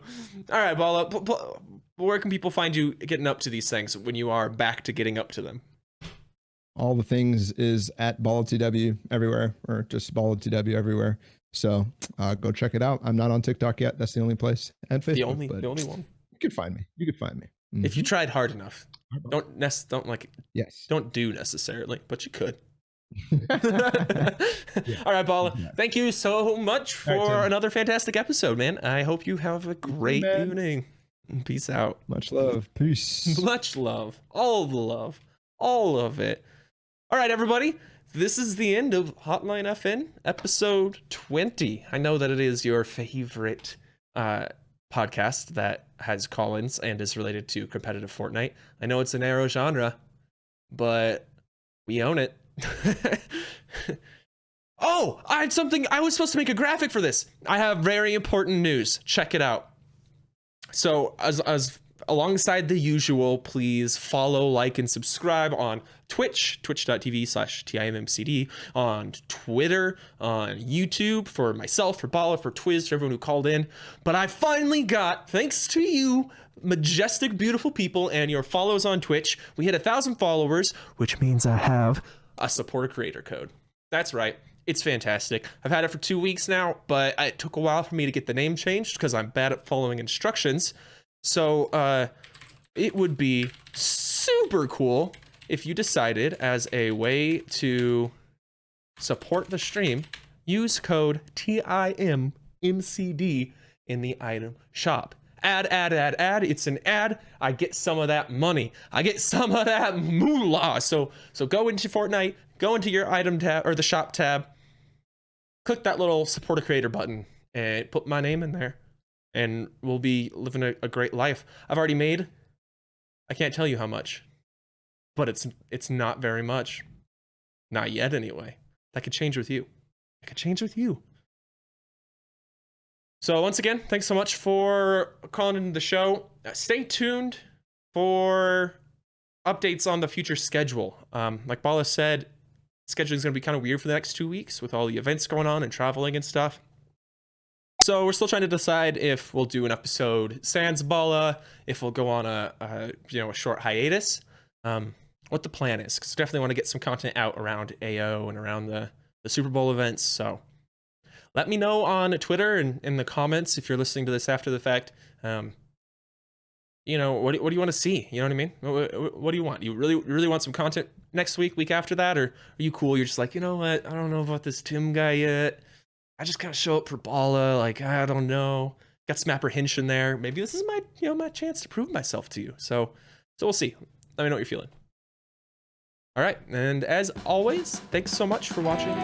All right, Balla. Where can people find you getting up to these things when you are back to getting up to them? All the things is at BallaTW everywhere, or just BallaTW everywhere. So go check it out. I'm not on TikTok yet. That's the only place. And Facebook. The only one. You could find me. Mm-hmm. If you tried hard enough. Don't do necessarily, but you could. All right, Balla. Thank you so much for another fantastic episode, man. I hope you have a great evening. Peace out. Much love. Peace. Much love. All the love. All of it. All right, everybody. This is the end of Hotline FN, episode 20. I know that it is your favorite podcast that has call-ins and is related to competitive Fortnite. I know it's a narrow genre, but we own it. Oh, I had something. I was supposed to make a graphic for this. I have very important news. Check it out. So as alongside the usual, please follow, like, and subscribe on Twitch, twitch.tv/TIMMCD, on Twitter, on YouTube, for myself, for Balla, for Twizz, for everyone who called in. But I finally got, thanks to you, majestic, beautiful people, and your follows on Twitch, we hit 1,000 followers, which means I have a supporter creator code. That's right. It's fantastic. I've had it for 2 weeks now, but it took a while for me to get the name changed because I'm bad at following instructions. So it would be super cool if you decided, as a way to support the stream, use code TIMMCD in the item shop. Ad. It's an ad. I get some of that money. I get some of that moolah. So go into Fortnite, go into your item tab or the shop tab, click that little support a creator button and put my name in there, and we'll be living a great life. I've already made, I can't tell you how much, but it's not very much. Not yet anyway. That could change with you. That could change with you. So once again, thanks so much for calling into the show. Stay tuned for updates on the future schedule. Like Balla said, scheduling is going to be kind of weird for the next 2 weeks with all the events going on and traveling and stuff. So we're still trying to decide if we'll do an episode sans Balla, if we'll go on a short hiatus, what the plan is. Because definitely want to get some content out around AO and around the Super Bowl events. So let me know on Twitter and in the comments if you're listening to this after the fact. What do you want to see? You know what I mean? What do you want? You really want some content next week after that? Or are you cool? You're just like, you know what? I don't know about this Tim guy yet. I just kind of show up for Balla. Like, I don't know. Got some apprehension there. Maybe this is my chance to prove myself to you. So we'll see. Let me know what you're feeling. All right. And as always, thanks so much for watching.